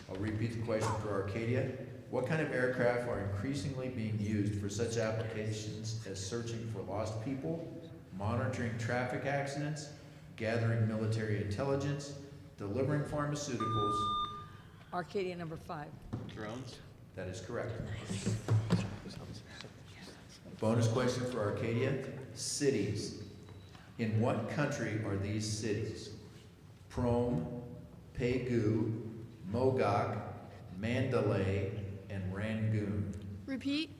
Speaker 3: I'll repeat the question for Arcadia. What kind of aircraft are increasingly being used for such applications as searching for lost people, monitoring traffic accidents, gathering military intelligence, delivering pharmaceuticals?
Speaker 4: Arcadia number 5.
Speaker 15: Drones?
Speaker 3: That is correct. Bonus question for Arcadia. Cities. In what country are these cities? Prome, Pegu, Mogok, Mandalay, and Rangoon.
Speaker 17: Repeat.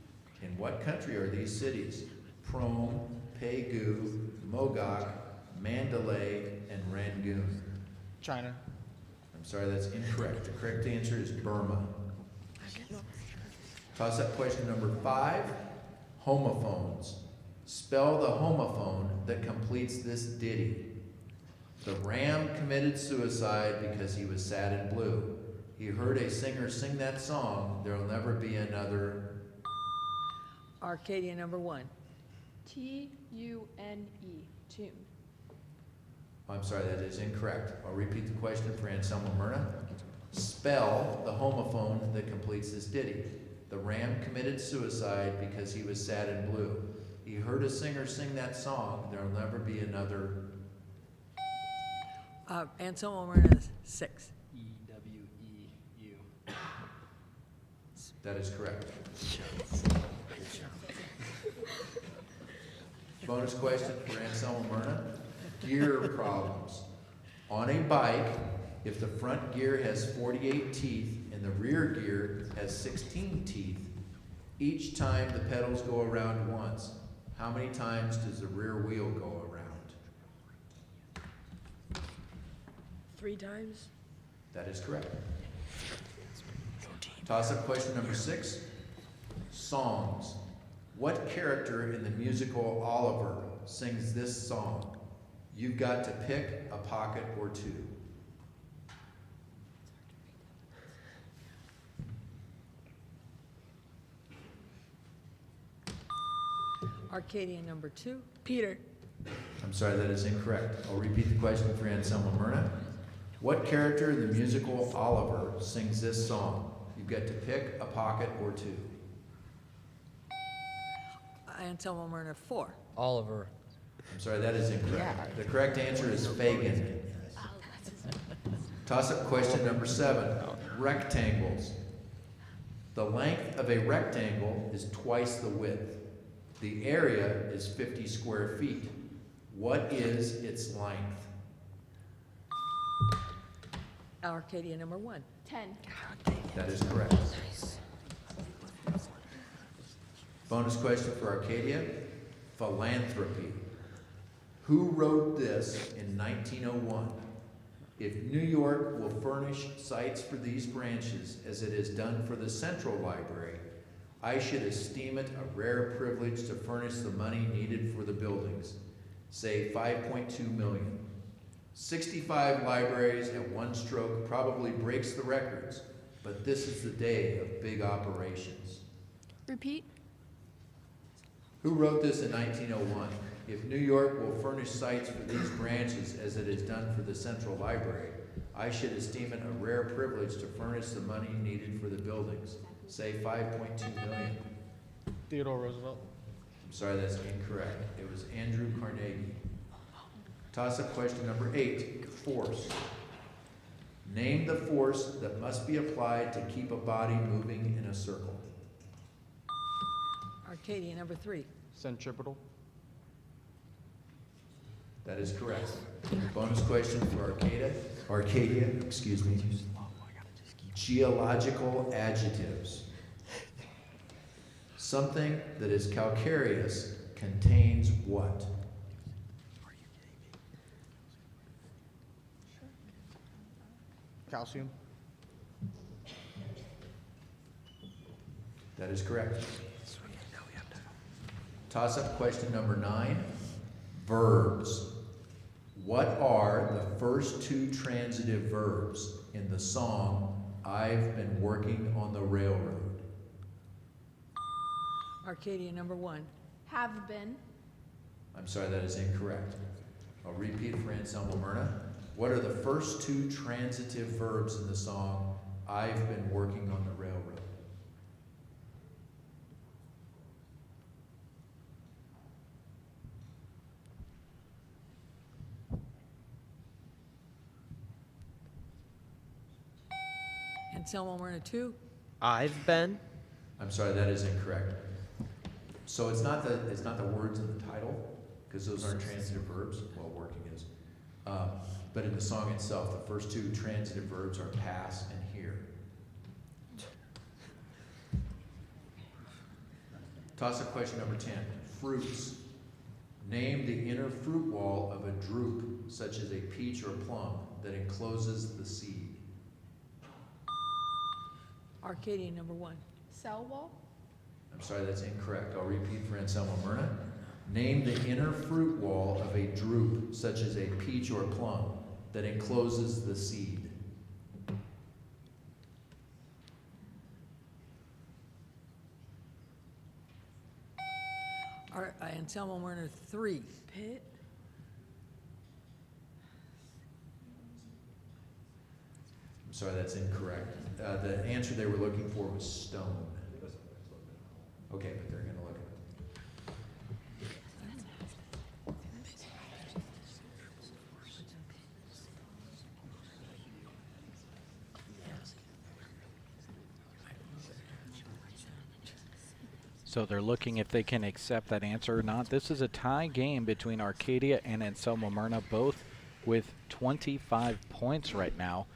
Speaker 3: In what country are these cities? Prome, Pegu, Mogok, Mandalay, and Rangoon.
Speaker 12: China.
Speaker 3: I'm sorry, that's incorrect. The correct answer is Burma. Toss-up question number 5. Homophones. Spell the homophone that completes this ditty. The ram committed suicide because he was sad and blue. He heard a singer sing that song, there'll never be another.
Speaker 4: Arcadia number 1.
Speaker 17: Tune. Tune.
Speaker 3: I'm sorry, that is incorrect. I'll repeat the question for Anselmo Myrna. Spell the homophone that completes this ditty. The ram committed suicide because he was sad and blue. He heard a singer sing that song, there'll never be another.
Speaker 4: Anselmo Myrna 6.
Speaker 15: E-W-E-U.
Speaker 3: That is correct. Bonus question for Anselmo Myrna. Gear problems. On a bike, if the front gear has 48 teeth and the rear gear has 16 teeth, each time the pedals go around once, how many times does the rear wheel go around?
Speaker 17: 3 times.
Speaker 3: That is correct. Toss-up question number 6. Songs. What character in the musical Oliver sings this song? You've got to pick a pocket or two.
Speaker 4: Arcadia number 2.
Speaker 17: Peter.
Speaker 3: I'm sorry, that is incorrect. I'll repeat the question for Anselmo Myrna. What character in the musical Oliver sings this song? You get to pick a pocket or two.
Speaker 4: Anselmo Myrna 4.
Speaker 12: Oliver.
Speaker 3: I'm sorry, that is incorrect. The correct answer is Fagin. Toss-up question number 7. Rectangles. The length of a rectangle is twice the width. The area is 50 square feet. What is its length?
Speaker 4: Arcadia number 1.
Speaker 17: 10.
Speaker 3: That is correct. Bonus question for Arcadia. Philanthropy. Who wrote this in 1901? If New York will furnish sites for these branches as it has done for the Central Library, I should esteem it a rare privilege to furnish the money needed for the buildings, say $5.2 million. 65 libraries at one stroke probably breaks the records, but this is the day of big operations.
Speaker 17: Repeat.
Speaker 3: Who wrote this in 1901? If New York will furnish sites for these branches as it has done for the Central Library, I should esteem it a rare privilege to furnish the money needed for the buildings, say $5.2 million.
Speaker 12: Theodore Roosevelt.
Speaker 3: I'm sorry, that's incorrect. It was Andrew Carnegie. Toss-up question number 8, force. Name the force that must be applied to keep a body moving in a circle.
Speaker 4: Arcadia number 3.
Speaker 12: Centripetal.
Speaker 3: That is correct. Bonus question for Arcadia, excuse me. Geological adjectives. Something that is calcareous contains what?
Speaker 12: Calcium.
Speaker 3: That is correct. Toss-up question number 9. Verbs. What are the first 2 transitive verbs in the song, I've Been Working on the Railroad?
Speaker 4: Arcadia number 1.
Speaker 17: Have been.
Speaker 3: I'm sorry, that is incorrect. I'll repeat for Anselmo Myrna. What are the first 2 transitive verbs in the song, I've Been Working on the Railroad?
Speaker 4: Anselmo Myrna 2.
Speaker 12: I've been.
Speaker 3: I'm sorry, that is incorrect. So it's not the words in the title, because those aren't transitive verbs. Well, working is. But in the song itself, the first 2 transitive verbs are pass and hear. Toss-up question number 10. Fruits. Name the inner fruit wall of a drupe, such as a peach or plum, that encloses the seed.
Speaker 4: Arcadia number 1.
Speaker 17: Cell wall.
Speaker 3: I'm sorry, that's incorrect. I'll repeat for Anselmo Myrna. Name the inner fruit wall of a drupe, such as a peach or plum, that encloses the seed.
Speaker 4: Anselmo Myrna 3.
Speaker 17: Pit.
Speaker 3: I'm sorry, that's incorrect. The answer they were looking for was stone. Okay, but they're going to look at it.
Speaker 2: So they're looking if they can accept that answer or not. This is a tie game between Arcadia and Anselmo Myrna, both with 25 points right now.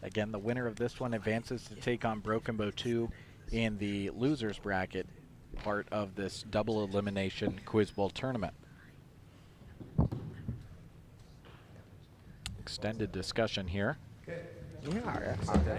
Speaker 2: Again, the winner of this one advances to take on Broken Bow 2 in the losers bracket, part of this double elimination Quiz Bowl tournament. Extended discussion here.
Speaker 3: Okay.
Speaker 12: Yeah.